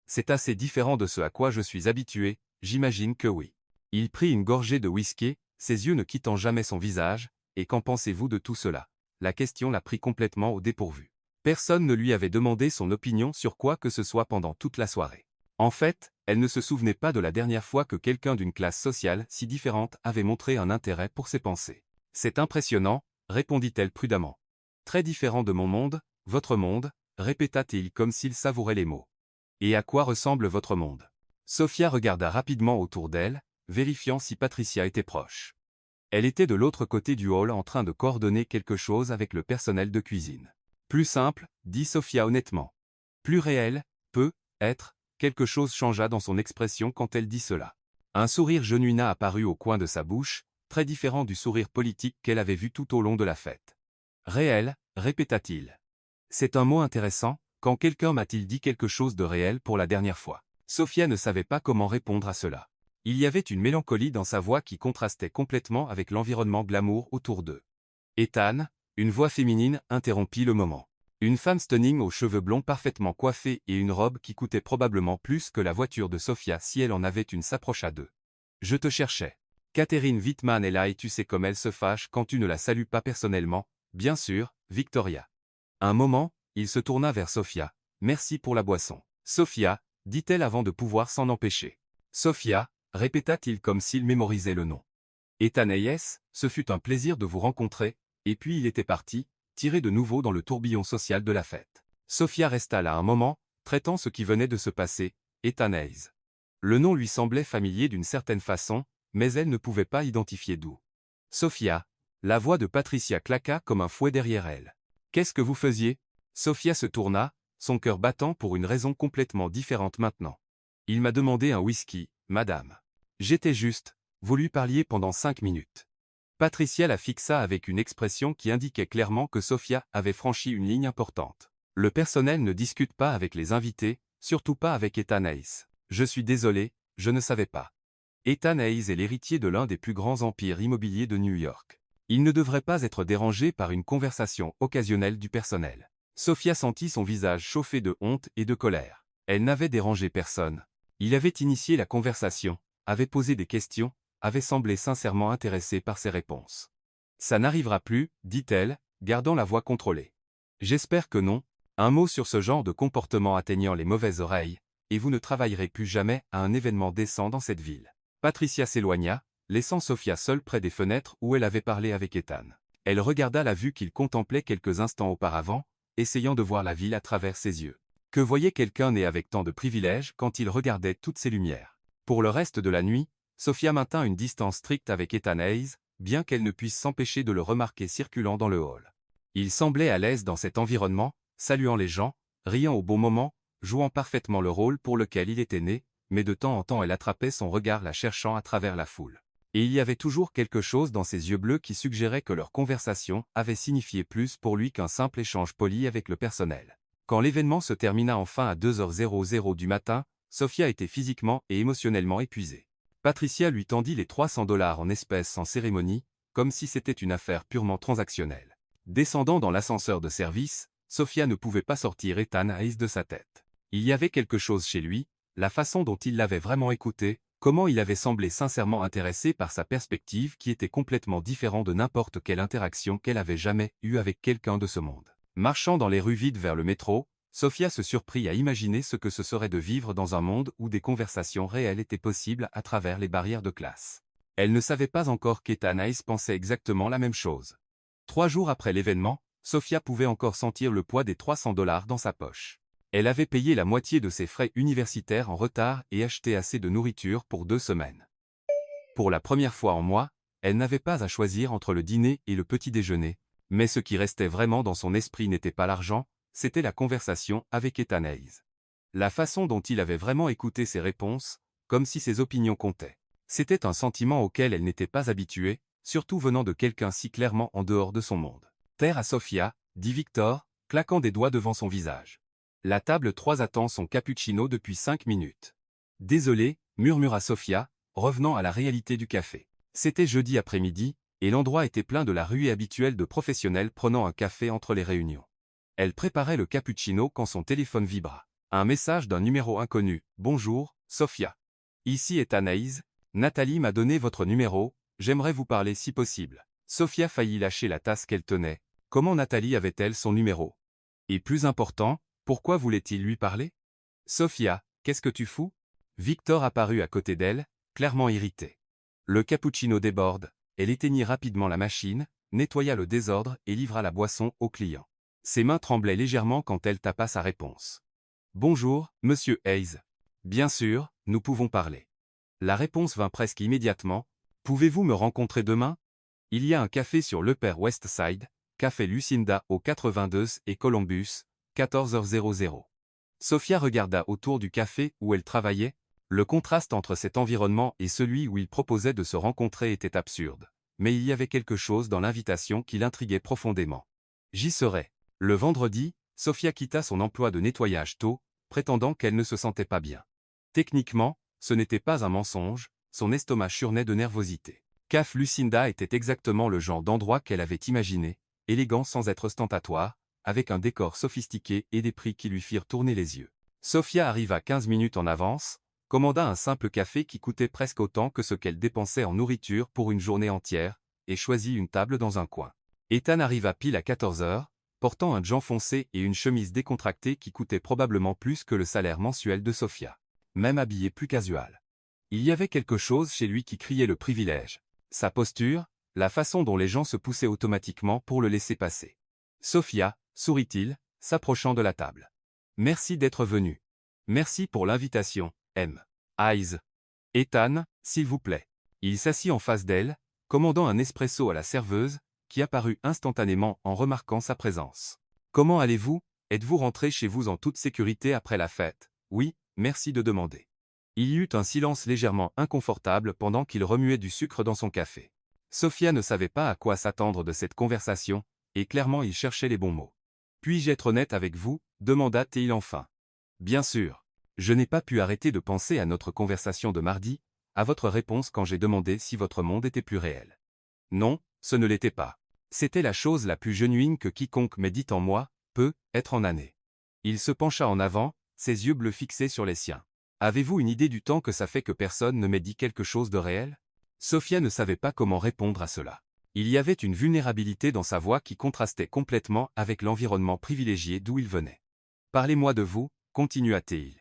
C'est assez différent de ce à quoi je suis habitué, j'imagine que oui. » Il prit une gorgée de whisky, ses yeux ne quittant jamais son visage, « Et qu'en pensez-vous de tout cela ?» La question l'a pris complètement au dépourvu. Personne ne lui avait demandé son opinion sur quoi que ce soit pendant toute la soirée. En fait, elle ne se souvenait pas de la dernière fois que quelqu'un d'une classe sociale si différente avait montré un intérêt pour ses pensées. « C'est impressionnant, » répondit-elle prudemment. « Très différent de mon monde, votre monde, » répéta-t-il comme s'il savourait les mots. « Et à quoi ressemble votre monde ?» Sophia regarda rapidement autour d'elle, vérifiant si Patricia était proche. Elle était de l'autre côté du hall en train de coordonner quelque chose avec le personnel de cuisine. « Plus simple, » dit Sophia honnêtement. « Plus réel, peut-être. » Quelque chose changea dans son expression quand elle dit cela. Un sourire genuin apparut au coin de sa bouche, très différent du sourire politique qu'elle avait vu tout au long de la fête. « Réel, » répéta-t-il. « C'est un mot intéressant, quand quelqu'un m'a-t-il dit quelque chose de réel pour la dernière fois ?» Sophia ne savait pas comment répondre à cela. Il y avait une mélancolie dans sa voix qui contrastait complètement avec l'environnement glamour autour d'eux. « Ethan », une voix féminine interrompit le moment. Une femme stunning aux cheveux blonds parfaitement coiffés et une robe qui coûtait probablement plus que la voiture de Sophia si elle en avait une s'approcha d'eux. « Je te cherchais. Catherine Wittmann est là et tu sais comme elle se fâche quand tu ne la salues pas personnellement, bien sûr, Victoria. » Un moment, il se tourna vers Sophia. « Merci pour la boisson. »« Sophia, » dit-elle avant de pouvoir s'en empêcher. « Sophia, » répéta-t-il comme s'il mémorisait le nom. « Ethan Hayes, ce fut un plaisir de vous rencontrer. » Et puis il était parti, tiré de nouveau dans le tourbillon social de la fête. Sophia resta là un moment, traitant ce qui venait de se passer, Ethan Hayes. Le nom lui semblait familier d'une certaine façon, mais elle ne pouvait pas identifier d'où. « Sophia !» La voix de Patricia claqua comme un fouet derrière elle. « Qu'est-ce que vous faisiez ?» Sophia se tourna, son cœur battant pour une raison complètement différente maintenant. « Il m'a demandé un whisky, madame. J'étais juste, vous lui parliez pendant 5 minutes. » Patricia la fixa avec une expression qui indiquait clairement que Sophia avait franchi une ligne importante. Le personnel ne discute pas avec les invités, surtout pas avec Ethan Hayes. Je suis désolé, je ne savais pas. Ethan Hayes est l'héritier de l'un des plus grands empires immobiliers de New York. Il ne devrait pas être dérangé par une conversation occasionnelle du personnel. Sophia sentit son visage chauffé de honte et de colère. Elle n'avait dérangé personne. Il avait initié la conversation, avait posé des questions, avait semblé sincèrement intéressé par ses réponses. « Ça n'arrivera plus, » dit-elle, gardant la voix contrôlée. « J'espère que non. Un mot sur ce genre de comportement atteignant les mauvaises oreilles, et vous ne travaillerez plus jamais à un événement décent dans cette ville. » Patricia s'éloigna, laissant Sophia seule près des fenêtres où elle avait parlé avec Ethan. Elle regarda la vue qu'il contemplait quelques instants auparavant, essayant de voir la ville à travers ses yeux. Que voyait quelqu'un né avec tant de privilèges quand il regardait toutes ces lumières? Pour le reste de la nuit, Sophia maintint une distance stricte avec Ethan Hayes, bien qu'elle ne puisse s'empêcher de le remarquer circulant dans le hall. Il semblait à l'aise dans cet environnement, saluant les gens, riant au bon moment, jouant parfaitement le rôle pour lequel il était né, mais de temps en temps elle attrapait son regard la cherchant à travers la foule. Et il y avait toujours quelque chose dans ses yeux bleus qui suggérait que leur conversation avait signifié plus pour lui qu'un simple échange poli avec le personnel. Quand l'événement se termina enfin à 2h00 du matin, Sofia était physiquement et émotionnellement épuisée. Patricia lui tendit les 300 $ en espèces sans cérémonie, comme si c'était une affaire purement transactionnelle. Descendant dans l'ascenseur de service, Sofia ne pouvait pas sortir Ethan Hayes de sa tête. Il y avait quelque chose chez lui, la façon dont il l'avait vraiment écouté, comment il avait semblé sincèrement intéressé par sa perspective qui était complètement différente de n'importe quelle interaction qu'elle avait jamais eue avec quelqu'un de ce monde. Marchant dans les rues vides vers le métro, Sofia se surprit à imaginer ce que ce serait de vivre dans un monde où des conversations réelles étaient possibles à travers les barrières de classe. Elle ne savait pas encore qu'Ethan Hayes pensait exactement la même chose. 3 jours après l'événement, Sofia pouvait encore sentir le poids des 300 $ dans sa poche. Elle avait payé la moitié de ses frais universitaires en retard et acheté assez de nourriture pour 2 semaines. Pour la première fois en mois, elle n'avait pas à choisir entre le dîner et le petit déjeuner, mais ce qui restait vraiment dans son esprit n'était pas l'argent, c'était la conversation avec Ethan Hayes. La façon dont il avait vraiment écouté ses réponses, comme si ses opinions comptaient. C'était un sentiment auquel elle n'était pas habituée, surtout venant de quelqu'un si clairement en dehors de son monde. « Terre à Sofia », dit Victor, claquant des doigts devant son visage. La table 3 attend son cappuccino depuis 5 minutes. Désolé, murmura Sofia, revenant à la réalité du café. C'était jeudi après-midi, et l'endroit était plein de la ruée habituelle de professionnels prenant un café entre les réunions. Elle préparait le cappuccino quand son téléphone vibra. Un message d'un numéro inconnu. « Bonjour, Sofia. Ici est Anaïs. Nathalie m'a donné votre numéro, j'aimerais vous parler si possible. » Sofia faillit lâcher la tasse qu'elle tenait. Comment Nathalie avait-elle son numéro? Et plus important, pourquoi voulait-il lui parler? Sofia, qu'est-ce que tu fous? Victor apparut à côté d'elle, clairement irrité. Le cappuccino déborde, elle éteignit rapidement la machine, nettoya le désordre et livra la boisson au client. Ses mains tremblaient légèrement quand elle tapa sa réponse. Bonjour, monsieur Hayes. Bien sûr, nous pouvons parler. La réponse vint presque immédiatement. Pouvez-vous me rencontrer demain? Il y a un café sur l'Upper West Side, Café Lucinda au 82 et Columbus, 14h00. Sofia regarda autour du café où elle travaillait. Le contraste entre cet environnement et celui où il proposait de se rencontrer était absurde. Mais il y avait quelque chose dans l'invitation qui l'intriguait profondément. J'y serai. Le vendredi, Sofia quitta son emploi de nettoyage tôt, prétendant qu'elle ne se sentait pas bien. Techniquement, ce n'était pas un mensonge, son estomac churnait de nervosité. Café Lucinda était exactement le genre d'endroit qu'elle avait imaginé, élégant sans être ostentatoire, avec un décor sophistiqué et des prix qui lui firent tourner les yeux. Sofia arriva 15 minutes en avance, commanda un simple café qui coûtait presque autant que ce qu'elle dépensait en nourriture pour une journée entière, et choisit une table dans un coin. Ethan arriva pile à 14h, portant un jean foncé et une chemise décontractée qui coûtait probablement plus que le salaire mensuel de Sofia. Même habillé plus casual. Il y avait quelque chose chez lui qui criait le privilège. Sa posture, la façon dont les gens se poussaient automatiquement pour le laisser passer. Sofia, sourit-il, s'approchant de la table. Merci d'être venu. Merci pour l'invitation, M. Hayes. Ethan, s'il vous plaît. Il s'assit en face d'elle, commandant un espresso à la serveuse, qui apparut instantanément en remarquant sa présence. Comment allez-vous? Êtes-vous rentré chez vous en toute sécurité après la fête? Oui, merci de demander. Il y eut un silence légèrement inconfortable pendant qu'il remuait du sucre dans son café. Sofia ne savait pas à quoi s'attendre de cette conversation, et clairement il cherchait les bons mots. Puis-je être honnête avec vous? Demanda-t-il enfin. Bien sûr. Je n'ai pas pu arrêter de penser à notre conversation de mardi, à votre réponse quand j'ai demandé si votre monde était plus réel. Non, ce ne l'était pas. C'était la chose la plus genuine que quiconque m'ait dit en moi, peut être en année. Il se pencha en avant, ses yeux bleus fixés sur les siens. Avez-vous une idée du temps que ça fait que personne ne m'ait dit quelque chose de réel? Sofia ne savait pas comment répondre à cela. Il y avait une vulnérabilité dans sa voix qui contrastait complètement avec l'environnement privilégié d'où il venait. Parlez-moi de vous, continua-t-il.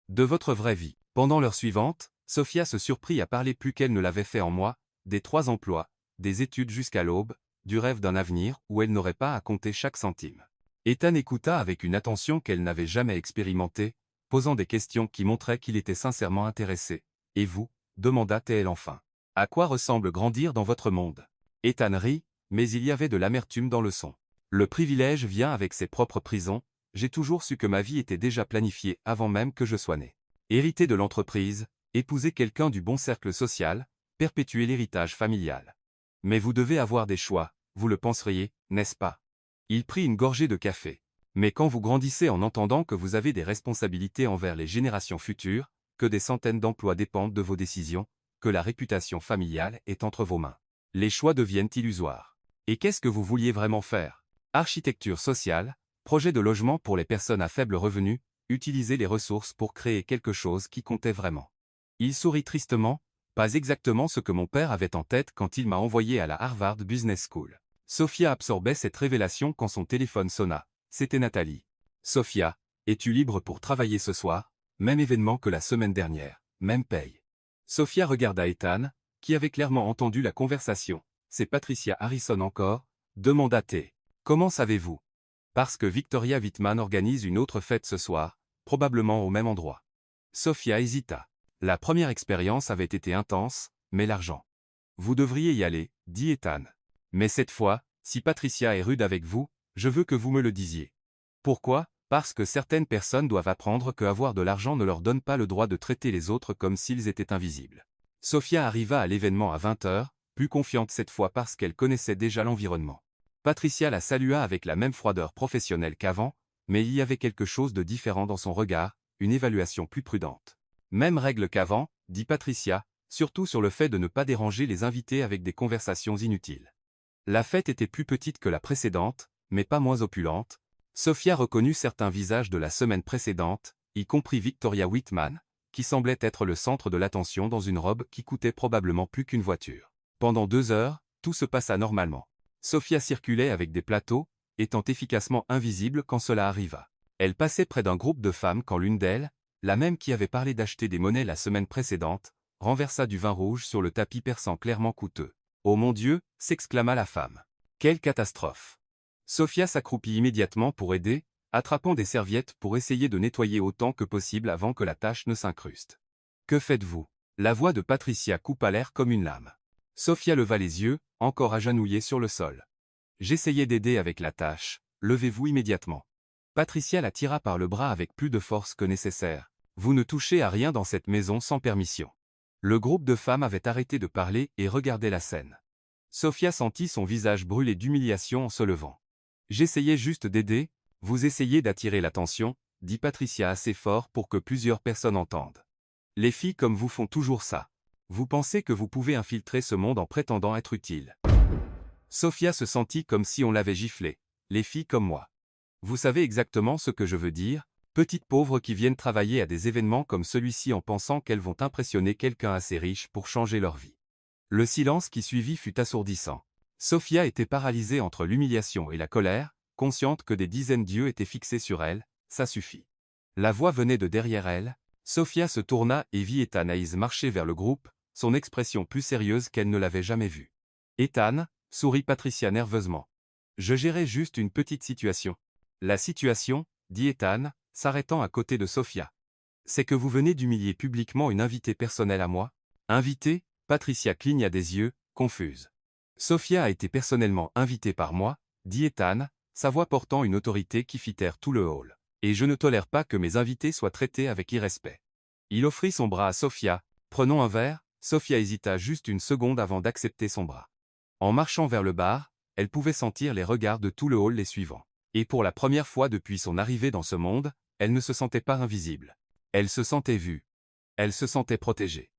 De votre vraie vie. Pendant l'heure suivante, Sofia se surprit à parler plus qu'elle ne l'avait fait en mois, des 3 emplois, des études jusqu'à l'aube, du rêve d'un avenir où elle n'aurait pas à compter chaque centime. Ethan écouta avec une attention qu'elle n'avait jamais expérimentée, posant des questions qui montraient qu'il était sincèrement intéressé. « Et vous ?» demanda-t-elle enfin. « À quoi ressemble grandir dans votre monde ?» Ethan rit, mais il y avait de l'amertume dans le son. « Le privilège vient avec ses propres prisons, j'ai toujours su que ma vie était déjà planifiée avant même que je sois né. Hériter de l'entreprise, épouser quelqu'un du bon cercle social, perpétuer l'héritage familial. Mais vous devez avoir des choix, vous le penseriez, n'est-ce pas ?» Il prit une gorgée de café. Mais quand vous grandissez en entendant que vous avez des responsabilités envers les générations futures, que des centaines d'emplois dépendent de vos décisions, que la réputation familiale est entre vos mains, les choix deviennent illusoires. Et qu'est-ce que vous vouliez vraiment faire? Architecture sociale, projet de logement pour les personnes à faible revenu, utiliser les ressources pour créer quelque chose qui comptait vraiment. Il sourit tristement, pas exactement ce que mon père avait en tête quand il m'a envoyé à la Harvard Business School. Sophia absorbait cette révélation quand son téléphone sonna. C'était Nathalie. Sophia, es-tu libre pour travailler ce soir? Même événement que la semaine dernière, même paye. Sophia regarda Ethan, qui avait clairement entendu la conversation. C'est Patricia Harrison encore, demanda-t-elle. Comment savez-vous? Parce que Victoria Whitman organise une autre fête ce soir, probablement au même endroit. Sophia hésita. La première expérience avait été intense, mais l'argent. Vous devriez y aller, dit Ethan. Mais cette fois, si Patricia est rude avec vous, je veux que vous me le disiez. Pourquoi? Parce que certaines personnes doivent apprendre que avoir de l'argent ne leur donne pas le droit de traiter les autres comme s'ils étaient invisibles. Sophia arriva à l'événement à 20 h, plus confiante cette fois parce qu'elle connaissait déjà l'environnement. Patricia la salua avec la même froideur professionnelle qu'avant, mais il y avait quelque chose de différent dans son regard, une évaluation plus prudente. Même règle qu'avant, dit Patricia, surtout sur le fait de ne pas déranger les invités avec des conversations inutiles. La fête était plus petite que la précédente, mais pas moins opulente. Sophia reconnut certains visages de la semaine précédente, y compris Victoria Whitman, qui semblait être le centre de l'attention dans une robe qui coûtait probablement plus qu'une voiture. Pendant 2 heures, tout se passa normalement. Sophia circulait avec des plateaux, étant efficacement invisible quand cela arriva. Elle passait près d'un groupe de femmes quand l'une d'elles, la même qui avait parlé d'acheter des monnaies la semaine précédente, renversa du vin rouge sur le tapis perçant clairement coûteux. « Oh mon Dieu !» s'exclama la femme. « Quelle catastrophe !» Sophia s'accroupit immédiatement pour aider, attrapant des serviettes pour essayer de nettoyer autant que possible avant que la tache ne s'incruste. « Que faites-vous » La voix de Patricia coupa l'air comme une lame. Sophia leva les yeux, encore agenouillée sur le sol. « J'essayais d'aider avec la tâche, levez-vous immédiatement. » Patricia la tira par le bras avec plus de force que nécessaire. « Vous ne touchez à rien dans cette maison sans permission. » Le groupe de femmes avait arrêté de parler et regardait la scène. Sophia sentit son visage brûler d'humiliation en se levant. « J'essayais juste d'aider, vous essayez d'attirer l'attention, » dit Patricia assez fort pour que plusieurs personnes entendent. « Les filles comme vous font toujours ça. Vous pensez que vous pouvez infiltrer ce monde en prétendant être utile. » Sophia se sentit comme si on l'avait giflée. « Les filles comme moi. Vous savez exactement ce que je veux dire, petites pauvres qui viennent travailler à des événements comme celui-ci en pensant qu'elles vont impressionner quelqu'un assez riche pour changer leur vie. » Le silence qui suivit fut assourdissant. Sophia était paralysée entre l'humiliation et la colère, consciente que des dizaines d'yeux étaient fixés sur elle. Ça suffit. La voix venait de derrière elle. Sophia se tourna et vit Ethan Hayes marcher vers le groupe, son expression plus sérieuse qu'elle ne l'avait jamais vue. « Ethan » sourit Patricia nerveusement. « Je gérais juste une petite situation. »« La situation » dit Ethan, s'arrêtant à côté de Sophia. « C'est que vous venez d'humilier publiquement une invitée personnelle à moi. » « Invitée » Patricia cligna des yeux, confuse. « Sophia a été personnellement invitée par moi, » dit Ethan, sa voix portant une autorité qui fit taire tout le hall. « Et je ne tolère pas que mes invités soient traités avec irrespect. » Il offrit son bras à Sophia. « Prenons un verre ?» Sophia hésita juste une seconde avant d'accepter son bras. En marchant vers le bar, elle pouvait sentir les regards de tout le hall les suivant. Et pour la première fois depuis son arrivée dans ce monde, elle ne se sentait pas invisible. Elle se sentait vue. Elle se sentait protégée.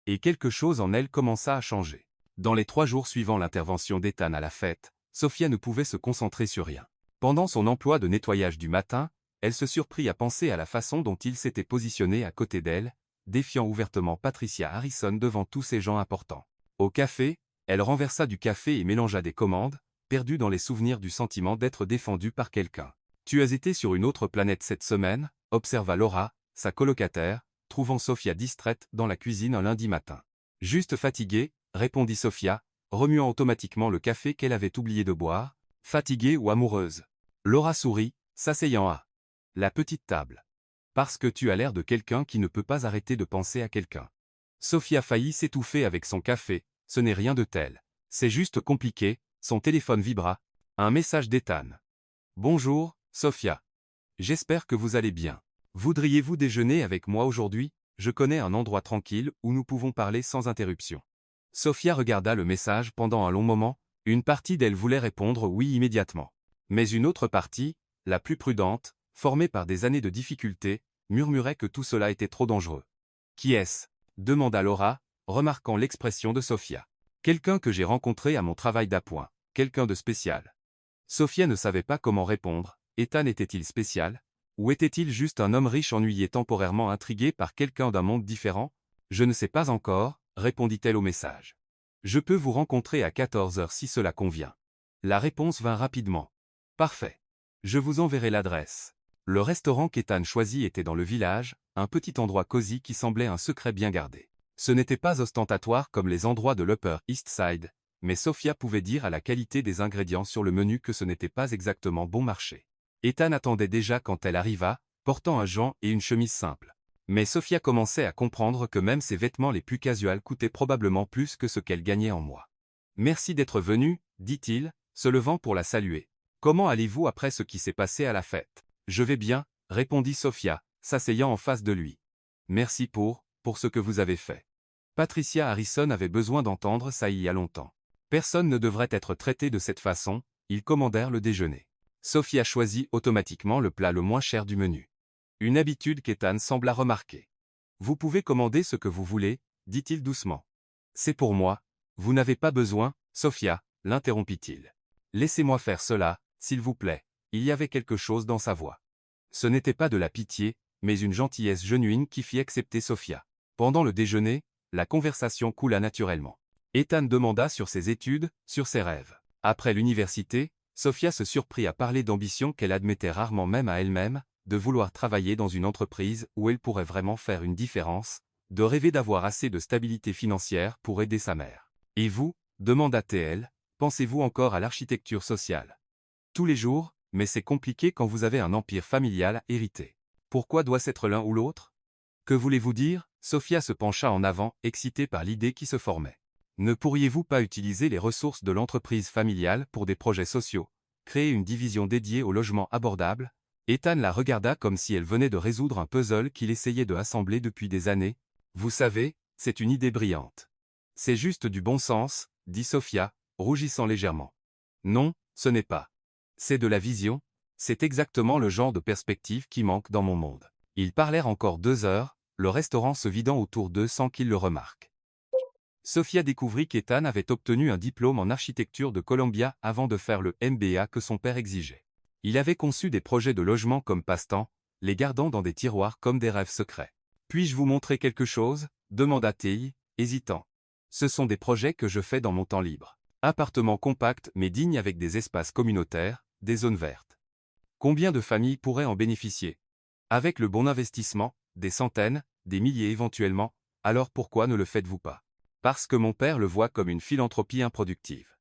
Et quelque chose en elle commença à changer. Dans les 3 jours suivant l'intervention d'Ethan à la fête, Sophia ne pouvait se concentrer sur rien. Pendant son emploi de nettoyage du matin, elle se surprit à penser à la façon dont il s'était positionné à côté d'elle, défiant ouvertement Patricia Harrison devant tous ces gens importants. Au café, elle renversa du café et mélangea des commandes, perdue dans les souvenirs du sentiment d'être défendue par quelqu'un. « Tu as été sur une autre planète cette semaine ?» observa Laura, sa colocataire, trouvant Sophia distraite dans la cuisine un lundi matin. « Juste fatiguée » répondit Sophia, remuant automatiquement le café qu'elle avait oublié de boire. « Fatiguée ou amoureuse ?» Laura sourit, s'asseyant à la petite table. « Parce que tu as l'air de quelqu'un qui ne peut pas arrêter de penser à quelqu'un. » Sophia faillit s'étouffer avec son café. « Ce n'est rien de tel. C'est juste compliqué. » Son téléphone vibra. Un message d'Ethan. « Bonjour, Sophia. J'espère que vous allez bien. Voudriez-vous déjeuner avec moi aujourd'hui? Je connais un endroit tranquille où nous pouvons parler sans interruption. » Sophia regarda le message pendant un long moment. Une partie d'elle voulait répondre oui immédiatement. Mais une autre partie, la plus prudente, formée par des années de difficultés, murmurait que tout cela était trop dangereux. « Qui est-ce » demanda Laura, remarquant l'expression de Sophia. « Quelqu'un que j'ai rencontré à mon travail d'appoint, quelqu'un de spécial. » Sophia ne savait pas comment répondre. Ethan était-il spécial? Ou était-il juste un homme riche ennuyé temporairement intrigué par quelqu'un d'un monde différent? Je ne sais pas encore, répondit-elle au message. Je peux vous rencontrer à 14 heures si cela convient. La réponse vint rapidement. Parfait. Je vous enverrai l'adresse. Le restaurant qu'Ethan choisit était dans le village, un petit endroit cosy qui semblait un secret bien gardé. Ce n'était pas ostentatoire comme les endroits de l'Upper East Side, mais Sophia pouvait dire à la qualité des ingrédients sur le menu que ce n'était pas exactement bon marché. Ethan attendait déjà quand elle arriva, portant un gant et une chemise simple. Mais Sophia commençait à comprendre que même ses vêtements les plus casuals coûtaient probablement plus que ce qu'elle gagnait en mois. « Merci d'être venu, dit-il, se levant pour la saluer. Comment allez-vous après ce qui s'est passé à la fête? Je vais bien, répondit Sophia, s'asseyant en face de lui. Merci pour ce que vous avez fait. Patricia Harrison avait besoin d'entendre ça il y a longtemps. Personne ne devrait être traité de cette façon, ils commandèrent le déjeuner. Sophia choisit automatiquement le plat le moins cher du menu. Une habitude qu'Ethan sembla remarquer. Vous pouvez commander ce que vous voulez, dit-il doucement. C'est pour moi. Vous n'avez pas besoin, Sophia, l'interrompit-il. Laissez-moi faire cela, s'il vous plaît. Il y avait quelque chose dans sa voix. Ce n'était pas de la pitié, mais une gentillesse genuine qui fit accepter Sophia. Pendant le déjeuner, la conversation coula naturellement. Ethan demanda sur ses études, sur ses rêves. Après l'université, Sophia se surprit à parler d'ambition qu'elle admettait rarement même à elle-même, de vouloir travailler dans une entreprise où elle pourrait vraiment faire une différence, de rêver d'avoir assez de stabilité financière pour aider sa mère. Et vous, demanda-t-elle, pensez-vous encore à l'architecture sociale? Tous les jours, mais c'est compliqué quand vous avez un empire familial hérité. Pourquoi doit-ce être l'un ou l'autre? Que voulez-vous dire? Sophia se pencha en avant, excitée par l'idée qui se formait. Ne pourriez-vous pas utiliser les ressources de l'entreprise familiale pour des projets sociaux, créer une division dédiée au logement abordable? Ethan la regarda comme si elle venait de résoudre un puzzle qu'il essayait de assembler depuis des années. Vous savez, c'est une idée brillante. C'est juste du bon sens, dit Sophia, rougissant légèrement. Non, ce n'est pas. C'est de la vision, c'est exactement le genre de perspective qui manque dans mon monde. Ils parlèrent encore 2 heures, le restaurant se vidant autour d'eux sans qu'ils le remarquent. Sophia découvrit qu'Ethan avait obtenu un diplôme en architecture de Columbia avant de faire le MBA que son père exigeait. Il avait conçu des projets de logement comme passe-temps, les gardant dans des tiroirs comme des rêves secrets. « Puis-je vous montrer quelque chose ?» demanda-t-il, hésitant. « Ce sont des projets que je fais dans mon temps libre. Appartements compacts mais dignes avec des espaces communautaires, des zones vertes. Combien de familles pourraient en bénéficier? Avec le bon investissement, des centaines, des milliers éventuellement, alors pourquoi ne le faites-vous pas? Parce que mon père le voit comme une philanthropie improductive.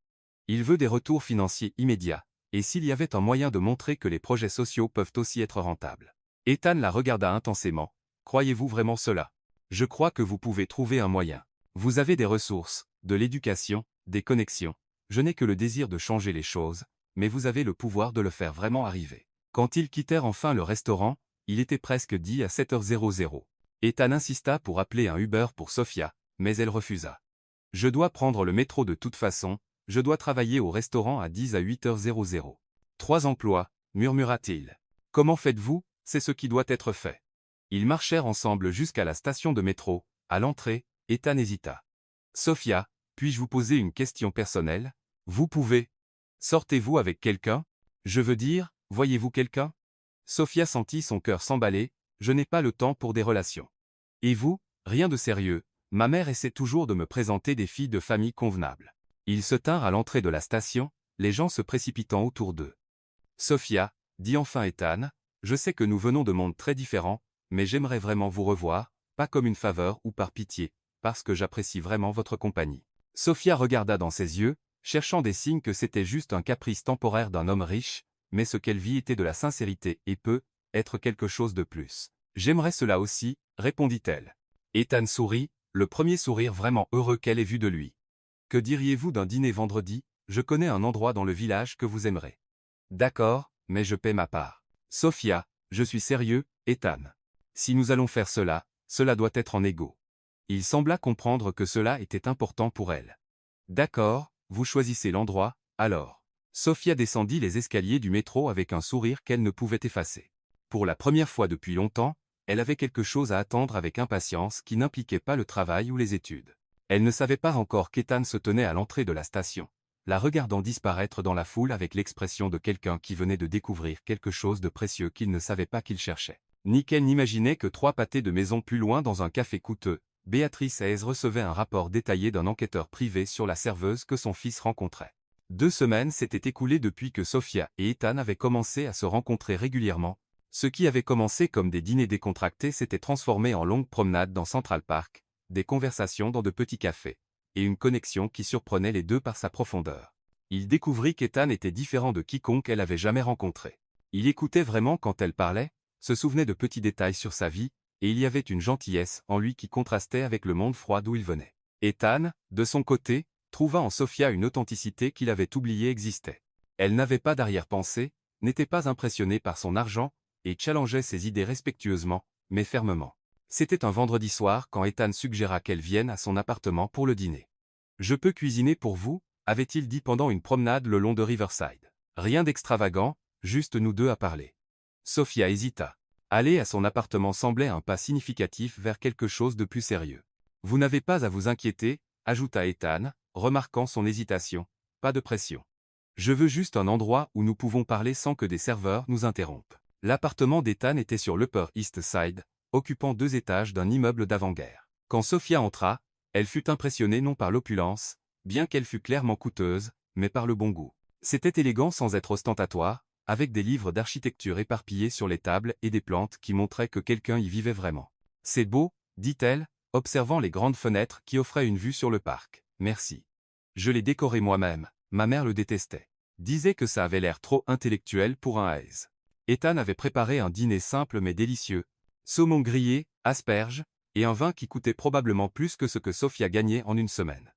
Il veut des retours financiers immédiats, et s'il y avait un moyen de montrer que les projets sociaux peuvent aussi être rentables. Ethan la regarda intensément. Croyez-vous vraiment cela? Je crois que vous pouvez trouver un moyen. Vous avez des ressources, de l'éducation, des connexions. Je n'ai que le désir de changer les choses, mais vous avez le pouvoir de le faire vraiment arriver. Quand ils quittèrent enfin le restaurant, il était presque dit à 7h00. Ethan insista pour appeler un Uber pour Sophia, mais elle refusa. Je dois prendre le métro de toute façon, je dois travailler au restaurant à 10 à 8h00. 3 emplois, murmura-t-il. Comment faites-vous? C'est ce qui doit être fait. Ils marchèrent ensemble jusqu'à la station de métro. À l'entrée, Ethan hésita. Sophia, puis-je vous poser une question personnelle? Vous pouvez. Sortez-vous avec quelqu'un? Je veux dire, voyez-vous quelqu'un? Sophia sentit son cœur s'emballer. Je n'ai pas le temps pour des relations. Et vous? Rien de sérieux. Ma mère essaie toujours de me présenter des filles de famille convenables. Ils se tinrent à l'entrée de la station, les gens se précipitant autour d'eux. Sophia, dit enfin Ethan, je sais que nous venons de mondes très différents, mais j'aimerais vraiment vous revoir, pas comme une faveur ou par pitié, parce que j'apprécie vraiment votre compagnie. Sophia regarda dans ses yeux, cherchant des signes que c'était juste un caprice temporaire d'un homme riche, mais ce qu'elle vit était de la sincérité et peut être quelque chose de plus. J'aimerais cela aussi, répondit-elle. Ethan sourit, le premier sourire vraiment heureux qu'elle ait vu de lui. Que diriez-vous d'un dîner vendredi? Je connais un endroit dans le village que vous aimerez. D'accord, mais je paie ma part. Sophia, je suis sérieux, Ethan. Si nous allons faire cela, cela doit être en égo. Il sembla comprendre que cela était important pour elle. D'accord, vous choisissez l'endroit, alors. Sophia descendit les escaliers du métro avec un sourire qu'elle ne pouvait effacer. Pour la première fois depuis longtemps, elle avait quelque chose à attendre avec impatience qui n'impliquait pas le travail ou les études. Elle ne savait pas encore qu'Ethan se tenait à l'entrée de la station, la regardant disparaître dans la foule avec l'expression de quelqu'un qui venait de découvrir quelque chose de précieux qu'il ne savait pas qu'il cherchait. Ni qu'elle n'imaginait que 3 pâtés de maison plus loin dans un café coûteux, Béatrice Hayes recevait un rapport détaillé d'un enquêteur privé sur la serveuse que son fils rencontrait. 2 semaines s'étaient écoulées depuis que Sophia et Ethan avaient commencé à se rencontrer régulièrement. Ce qui avait commencé comme des dîners décontractés s'était transformé en longues promenades dans Central Park, des conversations dans de petits cafés, et une connexion qui surprenait les deux par sa profondeur. Il découvrit qu'Ethan était différent de quiconque elle avait jamais rencontré. Il écoutait vraiment quand elle parlait, se souvenait de petits détails sur sa vie, et il y avait une gentillesse en lui qui contrastait avec le monde froid d'où il venait. Ethan, de son côté, trouva en Sophia une authenticité qu'il avait oubliée existait. Elle n'avait pas d'arrière-pensée, n'était pas impressionnée par son argent, et challengeait ses idées respectueusement, mais fermement. C'était un vendredi soir quand Ethan suggéra qu'elle vienne à son appartement pour le dîner. « Je peux cuisiner pour vous » avait-il dit pendant une promenade le long de Riverside. Rien d'extravagant, juste nous deux à parler. Sophia hésita. Aller à son appartement semblait un pas significatif vers quelque chose de plus sérieux. « Vous n'avez pas à vous inquiéter » ajouta Ethan, remarquant son hésitation. « Pas de pression. Je veux juste un endroit où nous pouvons parler sans que des serveurs nous interrompent. » L'appartement d'Ethan était sur l'Upper East Side, occupant 2 étages d'un immeuble d'avant-guerre. Quand Sophia entra, elle fut impressionnée non par l'opulence, bien qu'elle fût clairement coûteuse, mais par le bon goût. C'était élégant sans être ostentatoire, avec des livres d'architecture éparpillés sur les tables et des plantes qui montraient que quelqu'un y vivait vraiment. « C'est beau » dit-elle, observant les grandes fenêtres qui offraient une vue sur le parc. « Merci. Je l'ai décoré moi-même, ma mère le détestait. Disait que ça avait l'air trop intellectuel pour un Hayes. » Ethan avait préparé un dîner simple mais délicieux, saumon grillé, asperges, et un vin qui coûtait probablement plus que ce que Sophia gagnait en une semaine.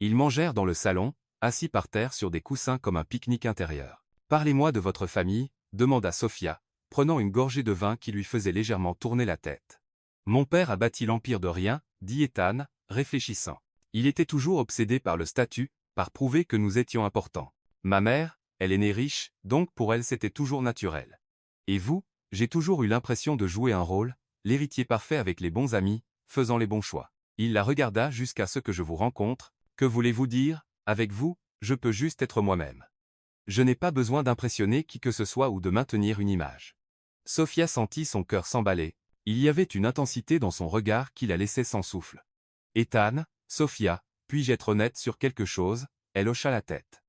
Ils mangèrent dans le salon, assis par terre sur des coussins comme un pique-nique intérieur. « Parlez-moi de votre famille » demanda Sophia, prenant une gorgée de vin qui lui faisait légèrement tourner la tête. « Mon père a bâti l'empire de rien » dit Ethan, réfléchissant. Il était toujours obsédé par le statut, par prouver que nous étions importants. Ma mère, elle est née riche, donc pour elle c'était toujours naturel. Et vous, j'ai toujours eu l'impression de jouer un rôle, l'héritier parfait avec les bons amis, faisant les bons choix. Il la regarda jusqu'à ce que je vous rencontre. Que voulez-vous dire? Avec vous, je peux juste être moi-même. Je n'ai pas besoin d'impressionner qui que ce soit ou de maintenir une image. Sophia sentit son cœur s'emballer. Il y avait une intensité dans son regard qui la laissait sans souffle. Ethan, Sophia, puis-je être honnête sur quelque chose? Elle hocha la tête.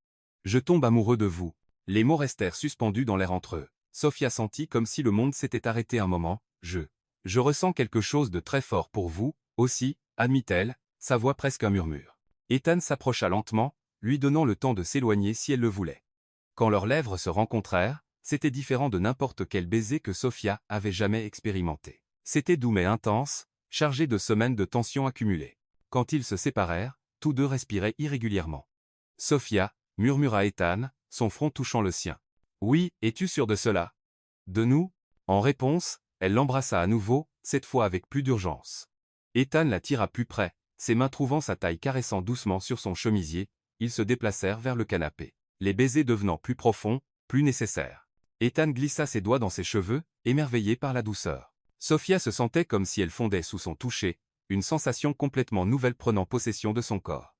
Je tombe amoureux de vous. Les mots restèrent suspendus dans l'air entre eux. Sophia sentit comme si le monde s'était arrêté un moment. Je ressens quelque chose de très fort pour vous, aussi, admit-elle, sa voix presque un murmure. Ethan s'approcha lentement, lui donnant le temps de s'éloigner si elle le voulait. Quand leurs lèvres se rencontrèrent, c'était différent de n'importe quel baiser que Sophia avait jamais expérimenté. C'était doux mais intense, chargé de semaines de tension accumulée. Quand ils se séparèrent, tous deux respiraient irrégulièrement. Sophia, murmura Ethan, son front touchant le sien. Oui, es-tu sûr de cela? De nous? En réponse, elle l'embrassa à nouveau, cette fois avec plus d'urgence. Ethan la tira plus près, ses mains trouvant sa taille caressant doucement sur son chemisier, ils se déplacèrent vers le canapé. Les baisers devenant plus profonds, plus nécessaires. Ethan glissa ses doigts dans ses cheveux, émerveillé par la douceur. Sophia se sentait comme si elle fondait sous son toucher, une sensation complètement nouvelle prenant possession de son corps.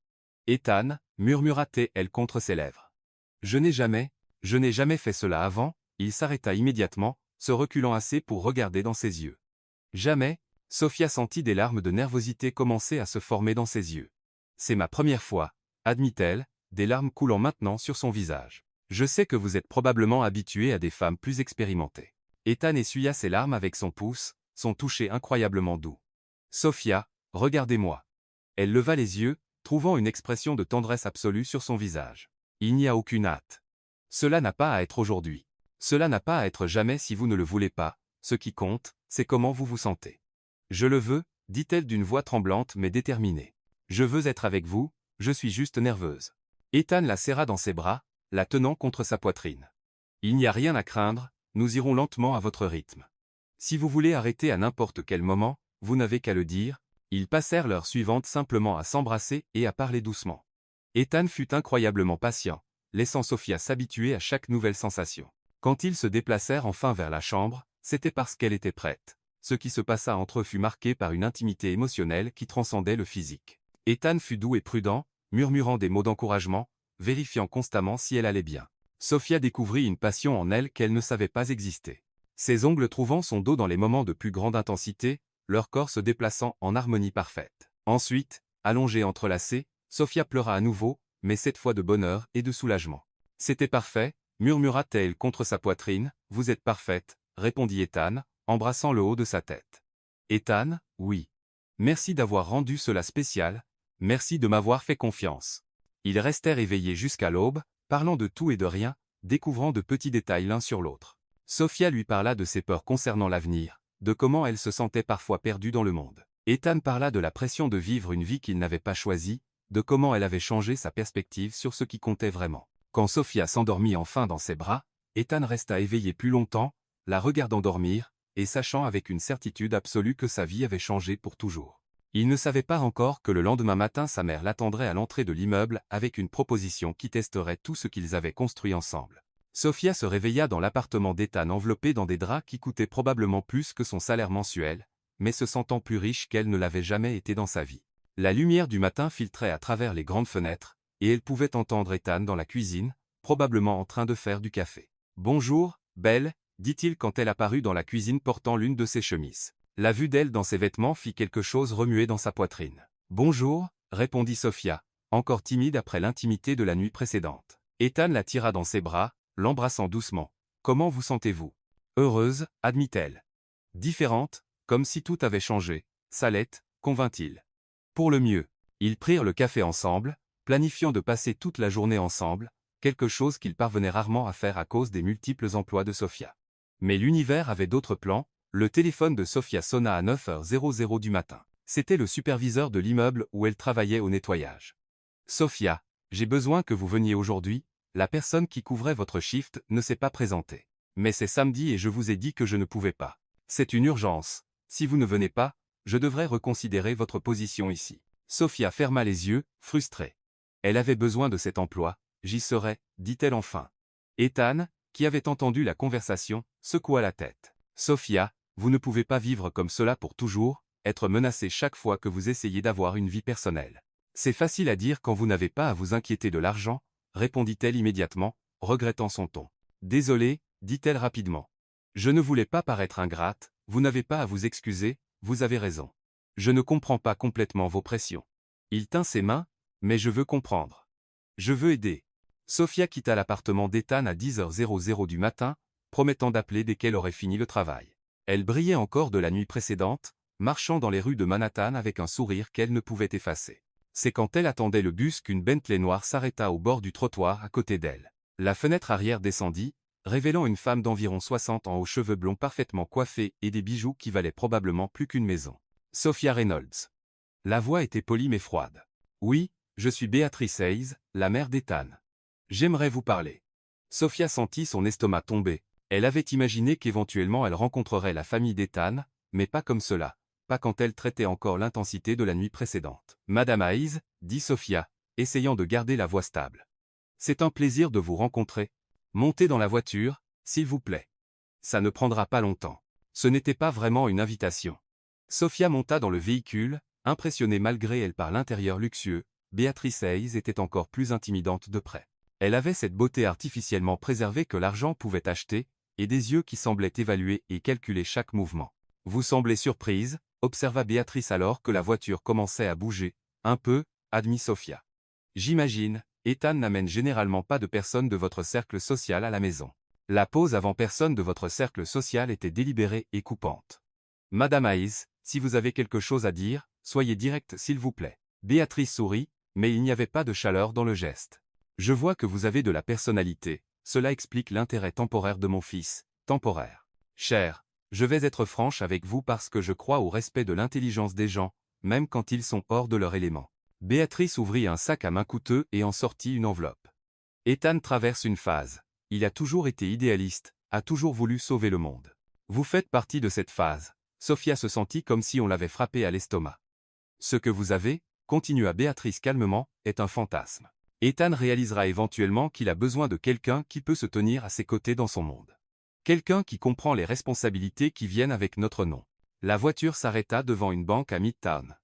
Ethan, murmura-t-elle contre ses lèvres. Je n'ai jamais fait cela avant. Il s'arrêta immédiatement, se reculant assez pour regarder dans ses yeux. Jamais, Sophia sentit des larmes de nervosité commencer à se former dans ses yeux. C'est ma première fois, admit-elle, des larmes coulant maintenant sur son visage. Je sais que vous êtes probablement habitué à des femmes plus expérimentées. Ethan essuya ses larmes avec son pouce, son toucher incroyablement doux. Sophia, regardez-moi. Elle leva les yeux, trouvant une expression de tendresse absolue sur son visage. Il n'y a aucune hâte. Cela n'a pas à être aujourd'hui. Cela n'a pas à être jamais si vous ne le voulez pas, ce qui compte, c'est comment vous vous sentez. Je le veux, dit-elle d'une voix tremblante mais déterminée. Je veux être avec vous, je suis juste nerveuse. Ethan la serra dans ses bras, la tenant contre sa poitrine. Il n'y a rien à craindre, nous irons lentement à votre rythme. Si vous voulez arrêter à n'importe quel moment, vous n'avez qu'à le dire. Ils passèrent l'heure suivante simplement à s'embrasser et à parler doucement. Ethan fut incroyablement patient, laissant Sophia s'habituer à chaque nouvelle sensation. Quand ils se déplacèrent enfin vers la chambre, c'était parce qu'elle était prête. Ce qui se passa entre eux fut marqué par une intimité émotionnelle qui transcendait le physique. Ethan fut doux et prudent, murmurant des mots d'encouragement, vérifiant constamment si elle allait bien. Sophia découvrit une passion en elle qu'elle ne savait pas exister. Ses ongles trouvant son dos dans les moments de plus grande intensité, leur corps se déplaçant en harmonie parfaite. Ensuite, allongée entrelacée, Sophia pleura à nouveau, mais cette fois de bonheur et de soulagement. « C'était parfait », murmura-t-elle contre sa poitrine. « Vous êtes parfaite », répondit Ethan, embrassant le haut de sa tête. Ethan, oui. Merci d'avoir rendu cela spécial, merci de m'avoir fait confiance. Ils restèrent éveillés jusqu'à l'aube, parlant de tout et de rien, découvrant de petits détails l'un sur l'autre. Sophia lui parla de ses peurs concernant l'avenir, de comment elle se sentait parfois perdue dans le monde. Ethan parla de la pression de vivre une vie qu'il n'avait pas choisie, de comment elle avait changé sa perspective sur ce qui comptait vraiment. Quand Sophia s'endormit enfin dans ses bras, Ethan resta éveillé plus longtemps, la regardant dormir, et sachant avec une certitude absolue que sa vie avait changé pour toujours. Il ne savait pas encore que le lendemain matin sa mère l'attendrait à l'entrée de l'immeuble avec une proposition qui testerait tout ce qu'ils avaient construit ensemble. Sophia se réveilla dans l'appartement d'Ethan enveloppé dans des draps qui coûtaient probablement plus que son salaire mensuel, mais se sentant plus riche qu'elle ne l'avait jamais été dans sa vie. La lumière du matin filtrait à travers les grandes fenêtres, et elle pouvait entendre Ethan dans la cuisine, probablement en train de faire du café. « Bonjour, Belle », dit-il quand elle apparut dans la cuisine portant l'une de ses chemises. La vue d'elle dans ses vêtements fit quelque chose remuer dans sa poitrine. « Bonjour », répondit Sophia, encore timide après l'intimité de la nuit précédente. Ethan la tira dans ses bras, l'embrassant doucement. « Comment vous sentez-vous »« Heureuse », admit-elle. « Différente, comme si tout avait changé. »« Salette », convint-il. « Pour le mieux. » Ils prirent le café ensemble, planifiant de passer toute la journée ensemble, quelque chose qu'ils parvenaient rarement à faire à cause des multiples emplois de Sophia. Mais l'univers avait d'autres plans. Le téléphone de Sophia sonna à 9h00 du matin. C'était le superviseur de l'immeuble où elle travaillait au nettoyage. « Sophia, j'ai besoin que vous veniez aujourd'hui, la personne qui couvrait votre shift ne s'est pas présentée. Mais c'est samedi et je vous ai dit que je ne pouvais pas. C'est une urgence, si vous ne venez pas, je devrais reconsidérer votre position ici. » Sophia ferma les yeux, frustrée. Elle avait besoin de cet emploi, j'y serai, dit-elle enfin. Ethan, qui avait entendu la conversation, secoua la tête. « Sophia, vous ne pouvez pas vivre comme cela pour toujours, être menacée chaque fois que vous essayez d'avoir une vie personnelle. C'est facile à dire quand vous n'avez pas à vous inquiéter de l'argent, répondit-elle immédiatement, regrettant son ton. Désolée, dit-elle rapidement. Je ne voulais pas paraître ingrate, vous n'avez pas à vous excuser, vous avez raison. Je ne comprends pas complètement vos pressions. Il tint ses mains, mais je veux comprendre. Je veux aider. Sophia quitta l'appartement d'Ethan à 10h00 du matin, promettant d'appeler dès qu'elle aurait fini le travail. Elle brillait encore de la nuit précédente, marchant dans les rues de Manhattan avec un sourire qu'elle ne pouvait effacer. C'est quand elle attendait le bus qu'une Bentley noire s'arrêta au bord du trottoir à côté d'elle. La fenêtre arrière descendit, révélant une femme d'environ 60 ans aux cheveux blonds parfaitement coiffés et des bijoux qui valaient probablement plus qu'une maison. Sophia Reynolds. La voix était polie mais froide. Oui, je suis Béatrice Hayes, la mère d'Ethan. J'aimerais vous parler. Sophia sentit son estomac tomber. Elle avait imaginé qu'éventuellement elle rencontrerait la famille d'Ethan, mais pas comme cela, pas quand elle traitait encore l'intensité de la nuit précédente. « Madame Hayes, dit Sophia, essayant de garder la voix stable. C'est un plaisir de vous rencontrer. Montez dans la voiture, s'il vous plaît. Ça ne prendra pas longtemps. » Ce n'était pas vraiment une invitation. Sophia monta dans le véhicule, impressionnée malgré elle par l'intérieur luxueux. Béatrice Hayes était encore plus intimidante de près. Elle avait cette beauté artificiellement préservée que l'argent pouvait acheter, et des yeux qui semblaient évaluer et calculer chaque mouvement. « Vous semblez surprise », observa Béatrice alors que la voiture commençait à bouger. « Un peu », admit Sophia. « J'imagine, Ethan n'amène généralement pas de personnes de votre cercle social à la maison. » La pause avant personne de votre cercle social était délibérée et coupante. « Madame Hayes, si vous avez quelque chose à dire, soyez directe s'il vous plaît. » Béatrice sourit, mais il n'y avait pas de chaleur dans le geste. « Je vois que vous avez de la personnalité. Cela explique l'intérêt temporaire de mon fils, temporaire. Cher, je vais être franche avec vous parce que je crois au respect de l'intelligence des gens, même quand ils sont hors de leur élément. » Béatrice ouvrit un sac à main coûteux et en sortit une enveloppe. Ethan traverse une phase. Il a toujours été idéaliste, a toujours voulu sauver le monde. Vous faites partie de cette phase. Sophia se sentit comme si on l'avait frappée à l'estomac. Ce que vous avez, continua Béatrice calmement, est un fantasme. Ethan réalisera éventuellement qu'il a besoin de quelqu'un qui peut se tenir à ses côtés dans son monde. Quelqu'un qui comprend les responsabilités qui viennent avec notre nom. La voiture s'arrêta devant une banque à Midtown.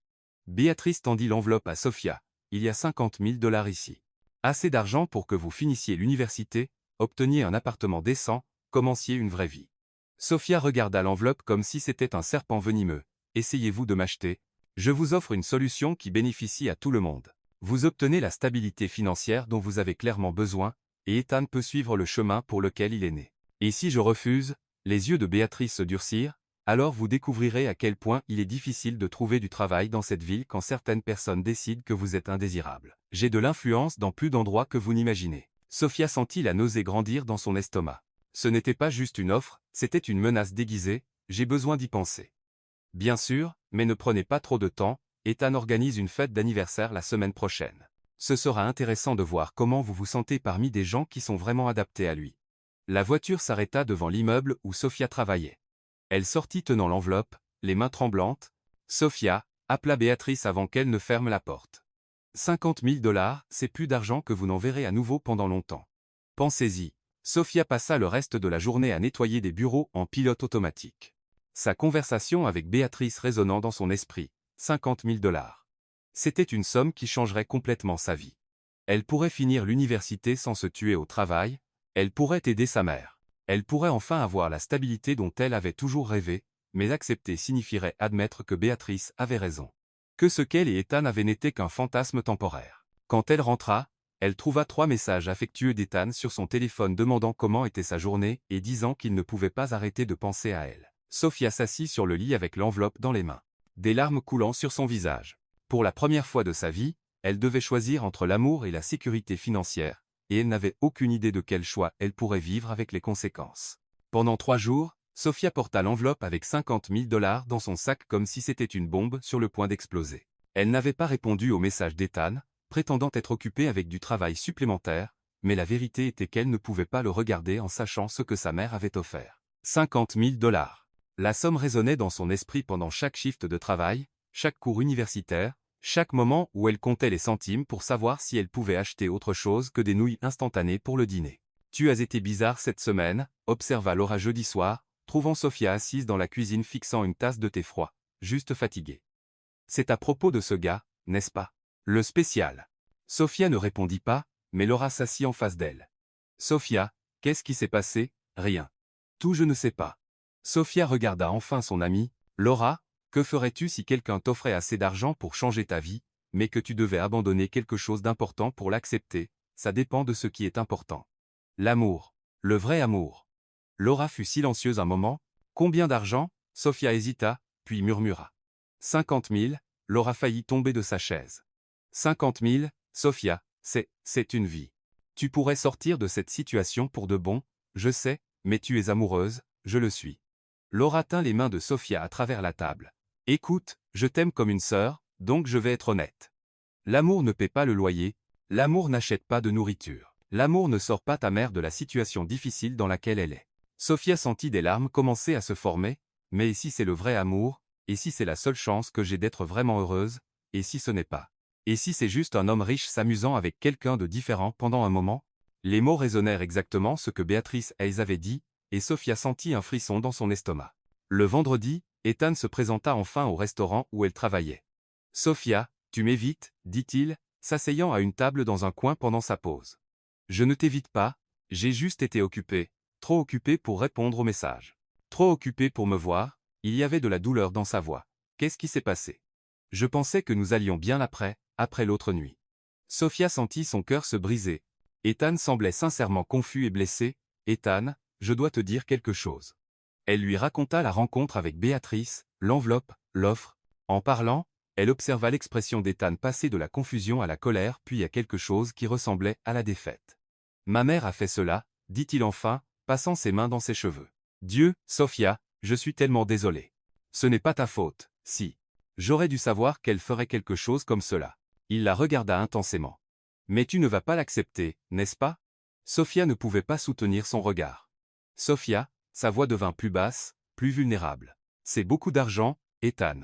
Béatrice tendit l'enveloppe à Sophia. Il y a 50 000 $ ici. Assez d'argent pour que vous finissiez l'université, obteniez un appartement décent, commenciez une vraie vie. Sophia regarda l'enveloppe comme si c'était un serpent venimeux. Essayez-vous de m'acheter? Je vous offre une solution qui bénéficie à tout le monde. Vous obtenez la stabilité financière dont vous avez clairement besoin, et Ethan peut suivre le chemin pour lequel il est né. Et si je refuse? Les yeux de Béatrice se durcirent. Alors vous découvrirez à quel point il est difficile de trouver du travail dans cette ville quand certaines personnes décident que vous êtes indésirable. J'ai de l'influence dans plus d'endroits que vous n'imaginez. Sophia sentit la nausée grandir dans son estomac. Ce n'était pas juste une offre, c'était une menace déguisée, j'ai besoin d'y penser. Bien sûr, mais ne prenez pas trop de temps, Ethan organise une fête d'anniversaire la semaine prochaine. Ce sera intéressant de voir comment vous vous sentez parmi des gens qui sont vraiment adaptés à lui. La voiture s'arrêta devant l'immeuble où Sophia travaillait. Elle sortit tenant l'enveloppe, les mains tremblantes. Sophia, appela Béatrice avant qu'elle ne ferme la porte. 50 000 $, c'est plus d'argent que vous n'en verrez à nouveau pendant longtemps. Pensez-y. Sophia passa le reste de la journée à nettoyer des bureaux en pilote automatique. Sa conversation avec Béatrice résonnant dans son esprit. 50 000 $. C'était une somme qui changerait complètement sa vie. Elle pourrait finir l'université sans se tuer au travail. Elle pourrait aider sa mère. Elle pourrait enfin avoir la stabilité dont elle avait toujours rêvé, mais accepter signifierait admettre que Béatrice avait raison. Que ce qu'elle et Ethan avaient n'était qu'un fantasme temporaire. Quand elle rentra, elle trouva 3 messages affectueux d'Ethan sur son téléphone demandant comment était sa journée et disant qu'il ne pouvait pas arrêter de penser à elle. Sophia s'assit sur le lit avec l'enveloppe dans les mains, des larmes coulant sur son visage. Pour la première fois de sa vie, elle devait choisir entre l'amour et la sécurité financière, et elle n'avait aucune idée de quel choix elle pourrait vivre avec les conséquences. Pendant 3 jours, Sophia porta l'enveloppe avec 50 000 $ dans son sac comme si c'était une bombe sur le point d'exploser. Elle n'avait pas répondu au message d'Ethan, prétendant être occupée avec du travail supplémentaire, mais la vérité était qu'elle ne pouvait pas le regarder en sachant ce que sa mère avait offert. 50 000 $. La somme résonnait dans son esprit pendant chaque shift de travail, chaque cours universitaire, chaque moment où elle comptait les centimes pour savoir si elle pouvait acheter autre chose que des nouilles instantanées pour le dîner. « Tu as été bizarre cette semaine », observa Laura jeudi soir, trouvant Sophia assise dans la cuisine fixant une tasse de thé froid, juste fatiguée. « C'est à propos de ce gars, n'est-ce pas? Le spécial. » Sophia ne répondit pas, mais Laura s'assit en face d'elle. « Sophia, qu'est-ce qui s'est passé? » « Rien. »« Tout je ne sais pas. » Sophia regarda enfin son amie. « Laura, que ferais-tu si quelqu'un t'offrait assez d'argent pour changer ta vie, mais que tu devais abandonner quelque chose d'important pour l'accepter? Ça dépend de ce qui est important. » L'amour. Le vrai amour. Laura fut silencieuse un moment. « Combien d'argent? » Sophia hésita, puis murmura. 50 000, Laura faillit tomber de sa chaise. 50 000, Sophia, c'est une vie. Tu pourrais sortir de cette situation pour de bon, je sais, mais tu es amoureuse, je le suis. Laura tint les mains de Sophia à travers la table. Écoute, je t'aime comme une sœur, donc je vais être honnête. L'amour ne paie pas le loyer, l'amour n'achète pas de nourriture. L'amour ne sort pas ta mère de la situation difficile dans laquelle elle est. Sophia sentit des larmes commencer à se former, mais et si c'est le vrai amour, et si c'est la seule chance que j'ai d'être vraiment heureuse, et si ce n'est pas? Et si c'est juste un homme riche s'amusant avec quelqu'un de différent pendant un moment? Les mots résonnèrent exactement ce que Béatrice Hayes avait dit, et Sophia sentit un frisson dans son estomac. Le vendredi, Ethan se présenta enfin au restaurant où elle travaillait. « Sophia, tu m'évites, dit-il, s'asseyant à une table dans un coin pendant sa pause. « Je ne t'évite pas, j'ai juste été occupé, trop occupé pour répondre aux messages. Trop occupé pour me voir. » Il y avait de la douleur dans sa voix. « Qu'est-ce qui s'est passé? » « Je pensais que nous allions bien après l'autre nuit. » Sophia sentit son cœur se briser. Ethan semblait sincèrement confus et blessé. « Ethan, je dois te dire quelque chose. » Elle lui raconta la rencontre avec Béatrice, l'enveloppe, l'offre. En parlant, elle observa l'expression d'Ethan passer de la confusion à la colère puis à quelque chose qui ressemblait à la défaite. « Ma mère a fait cela, » dit-il enfin, passant ses mains dans ses cheveux. « Dieu, Sophia, je suis tellement désolé. Ce n'est pas ta faute, si. J'aurais dû savoir qu'elle ferait quelque chose comme cela. » Il la regarda intensément. « Mais tu ne vas pas l'accepter, n'est-ce pas? » Sophia ne pouvait pas soutenir son regard. « Sophia », sa voix devint plus basse, plus vulnérable. « C'est beaucoup d'argent, Ethan.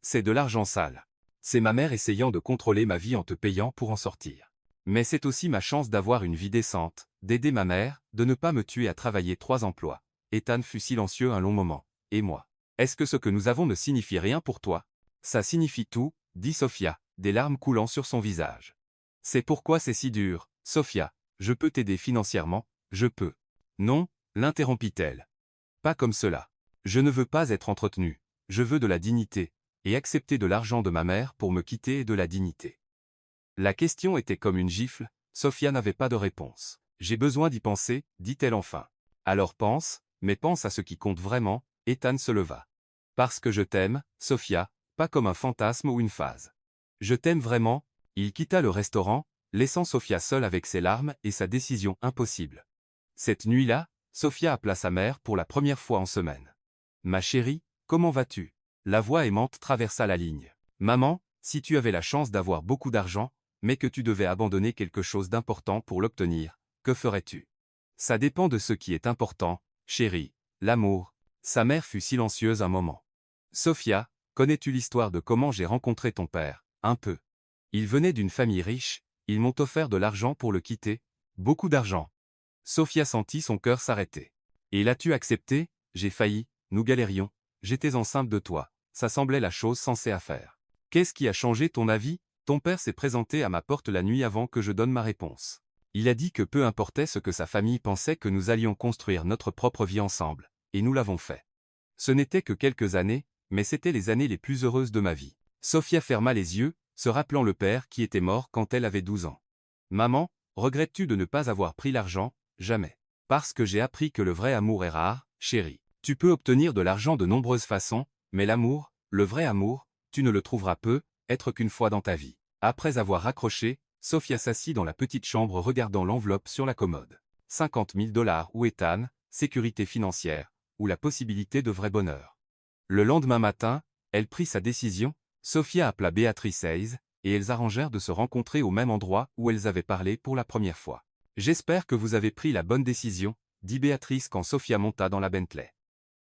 C'est de l'argent sale. C'est ma mère essayant de contrôler ma vie en te payant pour en sortir. Mais c'est aussi ma chance d'avoir une vie décente, d'aider ma mère, de ne pas me tuer à travailler 3 emplois. Ethan fut silencieux un long moment. Et moi? Est-ce que ce que nous avons ne signifie rien pour toi? Ça signifie tout, dit Sophia, des larmes coulant sur son visage. C'est pourquoi c'est si dur, Sophia. Je peux t'aider financièrement, je peux. Non, l'interrompit-elle. Pas comme cela. Je ne veux pas être entretenue, je veux de la dignité, et accepter de l'argent de ma mère pour me quitter et de la dignité. La question était comme une gifle, Sophia n'avait pas de réponse. J'ai besoin d'y penser, dit-elle enfin. Alors pense, mais pense à ce qui compte vraiment, Ethan se leva. Parce que je t'aime, Sophia, pas comme un fantasme ou une phase. Je t'aime vraiment, il quitta le restaurant, laissant Sophia seule avec ses larmes et sa décision impossible. Cette nuit-là, Sophia appela sa mère pour la première fois en semaine. Ma chérie, comment vas-tu? La voix aimante traversa la ligne. Maman, si tu avais la chance d'avoir beaucoup d'argent, mais que tu devais abandonner quelque chose d'important pour l'obtenir, que ferais-tu? Ça dépend de ce qui est important, chérie, l'amour. Sa mère fut silencieuse un moment. Sophia, connais-tu l'histoire de comment j'ai rencontré ton père? Un peu. Il venait d'une famille riche, ils m'ont offert de l'argent pour le quitter, beaucoup d'argent. Sophia sentit son cœur s'arrêter. Et l'as-tu accepté? J'ai failli, nous galérions, j'étais enceinte de toi, ça semblait la chose sensée à faire. Qu'est-ce qui a changé ton avis? Ton père s'est présenté à ma porte la nuit avant que je donne ma réponse. Il a dit que peu importait ce que sa famille pensait, que nous allions construire notre propre vie ensemble, et nous l'avons fait. Ce n'était que quelques années, mais c'était les années les plus heureuses de ma vie. Sophia ferma les yeux, se rappelant le père qui était mort quand elle avait 12 ans. Maman, regrettes-tu de ne pas avoir pris l'argent? Jamais. Parce que j'ai appris que le vrai amour est rare, chérie. Tu peux obtenir de l'argent de nombreuses façons, mais l'amour, le vrai amour, tu ne le trouveras peu, être qu'une fois dans ta vie. Après avoir raccroché, Sophia s'assit dans la petite chambre regardant l'enveloppe sur la commode. 50 000 $ ou Ethan, sécurité financière, ou la possibilité de vrai bonheur. Le lendemain matin, elle prit sa décision, Sophia appela Béatrice Hayes, et elles arrangèrent de se rencontrer au même endroit où elles avaient parlé pour la première fois. J'espère que vous avez pris la bonne décision, dit Béatrice quand Sophia monta dans la Bentley.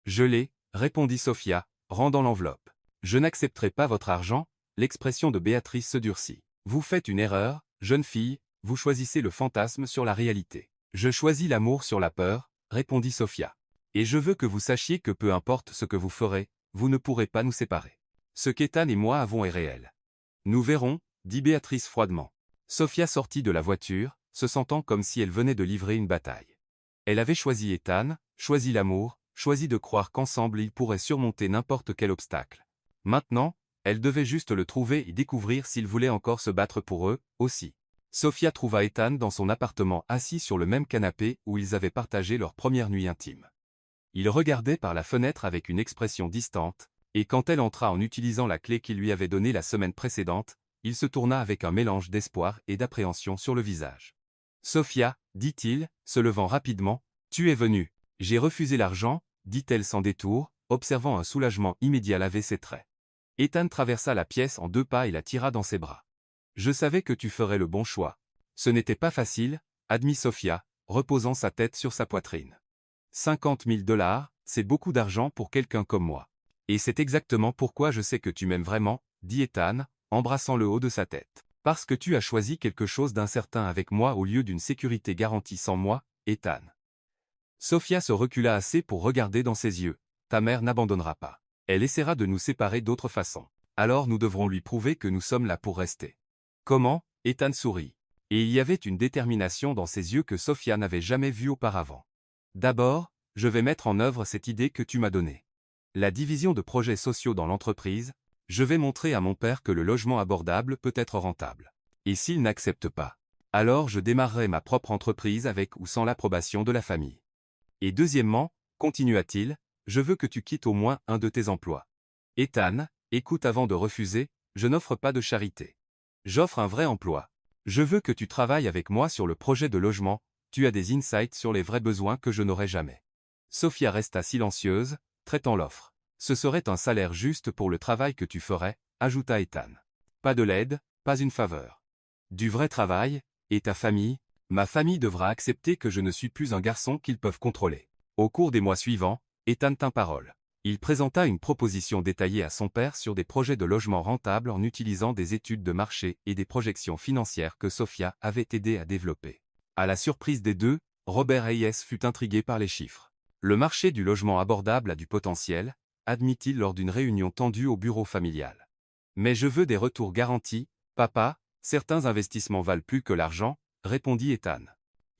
Je l'ai, répondit Sophia, rendant l'enveloppe. Je n'accepterai pas votre argent, l'expression de Béatrice se durcit. Vous faites une erreur, jeune fille, vous choisissez le fantasme sur la réalité. Je choisis l'amour sur la peur, répondit Sophia. Et je veux que vous sachiez que peu importe ce que vous ferez, vous ne pourrez pas nous séparer. Ce qu'Ethan et moi avons est réel. Nous verrons, dit Béatrice froidement. Sophia sortit de la voiture, se sentant comme si elle venait de livrer une bataille. Elle avait choisi Ethan, choisi l'amour, choisi de croire qu'ensemble ils pourraient surmonter n'importe quel obstacle. Maintenant, elle devait juste le trouver et découvrir s'il voulait encore se battre pour eux, aussi. Sophia trouva Ethan dans son appartement assis sur le même canapé où ils avaient partagé leur première nuit intime. Il regardait par la fenêtre avec une expression distante, et quand elle entra en utilisant la clé qu'il lui avait donnée la semaine précédente, il se tourna avec un mélange d'espoir et d'appréhension sur le visage. « Sophia, dit-il, se levant rapidement, tu es venue. J'ai refusé l'argent, dit-elle sans détour, observant un soulagement immédiat laver ses traits. Ethan traversa la pièce en 2 pas et la tira dans ses bras. « Je savais que tu ferais le bon choix. Ce n'était pas facile, admit Sophia, reposant sa tête sur sa poitrine. 50 000 $, c'est beaucoup d'argent pour quelqu'un comme moi. Et c'est exactement pourquoi je sais que tu m'aimes vraiment, dit Ethan, embrassant le haut de sa tête. Parce que tu as choisi quelque chose d'incertain avec moi au lieu d'une sécurité garantie sans moi, Ethan. Sophia se recula assez pour regarder dans ses yeux. Ta mère n'abandonnera pas. Elle essaiera de nous séparer d'autre façon. Alors nous devrons lui prouver que nous sommes là pour rester. Comment? Ethan sourit. Et il y avait une détermination dans ses yeux que Sophia n'avait jamais vue auparavant. D'abord, je vais mettre en œuvre cette idée que tu m'as donnée. La division de projets sociaux dans l'entreprise, je vais montrer à mon père que le logement abordable peut être rentable. Et s'il n'accepte pas, alors je démarrerai ma propre entreprise avec ou sans l'approbation de la famille. Et deuxièmement, continua-t-il, je veux que tu quittes au moins un de tes emplois. Ethan, écoute avant de refuser, je n'offre pas de charité. J'offre un vrai emploi. Je veux que tu travailles avec moi sur le projet de logement, tu as des insights sur les vrais besoins que je n'aurai jamais. Sophia resta silencieuse, traitant l'offre. Ce serait un salaire juste pour le travail que tu ferais, ajouta Ethan. Pas de l'aide, pas une faveur. Du vrai travail, et ta famille, ma famille devra accepter que je ne suis plus un garçon qu'ils peuvent contrôler. Au cours des mois suivants, Ethan tint parole. Il présenta une proposition détaillée à son père sur des projets de logement rentables en utilisant des études de marché et des projections financières que Sophia avait aidé à développer. À la surprise des deux, Robert Hayes fut intrigué par les chiffres. Le marché du logement abordable a du potentiel, admit-il lors d'une réunion tendue au bureau familial. Mais je veux des retours garantis, papa, certains investissements valent plus que l'argent, répondit Ethan.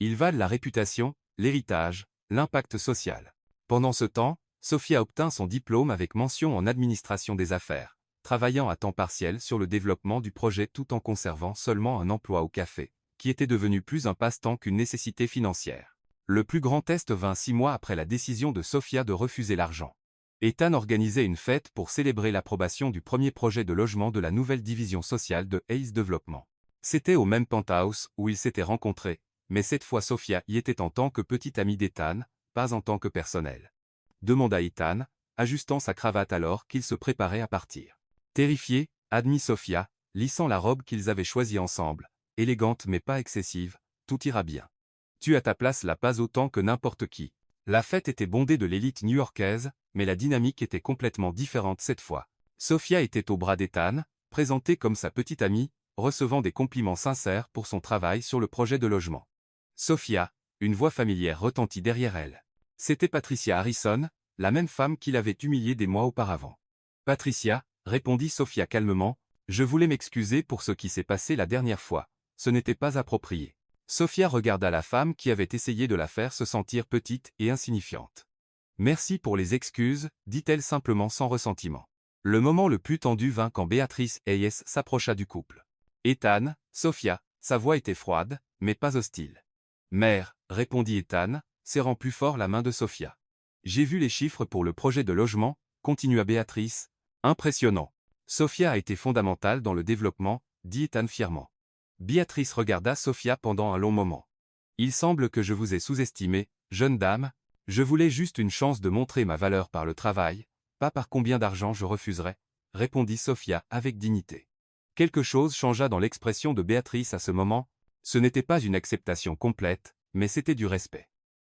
Ils valent la réputation, l'héritage, l'impact social. Pendant ce temps, Sophia obtint son diplôme avec mention en administration des affaires, travaillant à temps partiel sur le développement du projet tout en conservant seulement un emploi au café, qui était devenu plus un passe-temps qu'une nécessité financière. Le plus grand test vint 6 mois après la décision de Sophia de refuser l'argent. Ethan organisait une fête pour célébrer l'approbation du premier projet de logement de la nouvelle division sociale de Hayes Development. C'était au même penthouse où ils s'étaient rencontrés, mais cette fois Sophia y était en tant que petite amie d'Ethan, pas en tant que personnel. Demanda Ethan, ajustant sa cravate alors qu'il se préparait à partir. Terrifiée, admit Sophia, lissant la robe qu'ils avaient choisie ensemble, élégante mais pas excessive, tout ira bien. Tu as ta place là pas autant que n'importe qui. La fête était bondée de l'élite new-yorkaise, mais la dynamique était complètement différente cette fois. Sophia était au bras d'Ethan, présentée comme sa petite amie, recevant des compliments sincères pour son travail sur le projet de logement. Sophia, une voix familière retentit derrière elle. C'était Patricia Harrison, la même femme qui l'avait humiliée des mois auparavant. Patricia, répondit Sophia calmement, je voulais m'excuser pour ce qui s'est passé la dernière fois, ce n'était pas approprié. Sophia regarda la femme qui avait essayé de la faire se sentir petite et insignifiante. Merci pour les excuses, dit-elle simplement sans ressentiment. Le moment le plus tendu vint quand Béatrice Hayes s'approcha du couple. Ethan, Sophia, sa voix était froide, mais pas hostile. Mère, répondit Ethan, serrant plus fort la main de Sophia. J'ai vu les chiffres pour le projet de logement, continua Béatrice. Impressionnant. Sophia a été fondamentale dans le développement, dit Ethan fièrement. Béatrice regarda Sophia pendant un long moment. Il semble que je vous ai sous-estimé, jeune dame, je voulais juste une chance de montrer ma valeur par le travail, pas par combien d'argent je refuserais, répondit Sophia avec dignité. Quelque chose changea dans l'expression de Béatrice à ce moment, ce n'était pas une acceptation complète, mais c'était du respect.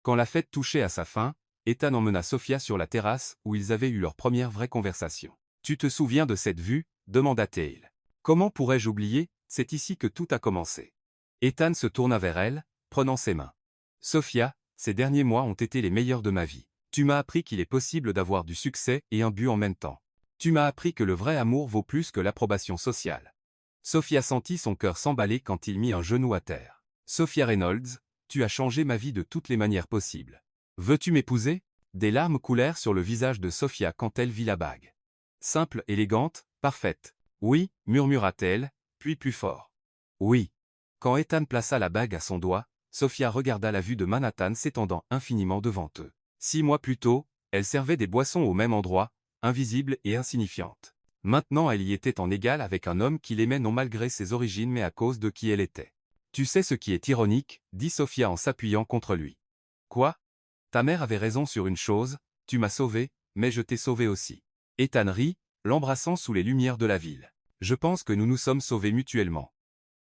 Quand la fête touchait à sa fin, Ethan emmena Sophia sur la terrasse où ils avaient eu leur première vraie conversation. Tu te souviens de cette vue, demanda-t-il. Comment pourrais-je oublier, c'est ici que tout a commencé. Ethan se tourna vers elle, prenant ses mains. Sophia, ces derniers mois ont été les meilleurs de ma vie. Tu m'as appris qu'il est possible d'avoir du succès et un but en même temps. Tu m'as appris que le vrai amour vaut plus que l'approbation sociale. Sophia sentit son cœur s'emballer quand il mit un genou à terre. Sophia Reynolds, tu as changé ma vie de toutes les manières possibles. Veux-tu m'épouser? Des larmes coulèrent sur le visage de Sophia quand elle vit la bague. Simple, élégante, parfaite. Oui, murmura-t-elle, puis plus fort. Oui. Quand Ethan plaça la bague à son doigt, Sophia regarda la vue de Manhattan s'étendant infiniment devant eux. 6 mois plus tôt, elle servait des boissons au même endroit, invisible et insignifiante. Maintenant elle y était en égal avec un homme qui l'aimait non malgré ses origines mais à cause de qui elle était. Tu sais ce qui est ironique, dit Sophia en s'appuyant contre lui. Quoi? Ta mère avait raison sur une chose, tu m'as sauvé, mais je t'ai sauvé aussi. Ethan rit, l'embrassant sous les lumières de la ville. Je pense que nous nous sommes sauvés mutuellement.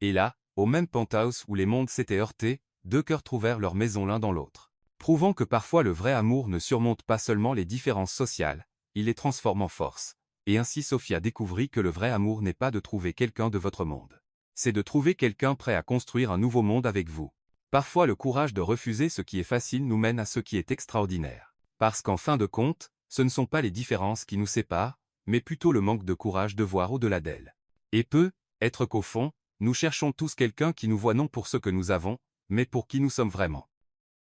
Et là, au même penthouse où les mondes s'étaient heurtés, deux cœurs trouvèrent leur maison l'un dans l'autre. Prouvant que parfois le vrai amour ne surmonte pas seulement les différences sociales, il les transforme en force. Et ainsi Sophia découvrit que le vrai amour n'est pas de trouver quelqu'un de votre monde. C'est de trouver quelqu'un prêt à construire un nouveau monde avec vous. Parfois le courage de refuser ce qui est facile nous mène à ce qui est extraordinaire. Parce qu'en fin de compte, ce ne sont pas les différences qui nous séparent, mais plutôt le manque de courage de voir au-delà d'elles. Et être qu'au fond, nous cherchons tous quelqu'un qui nous voit non pour ce que nous avons, mais pour qui nous sommes vraiment.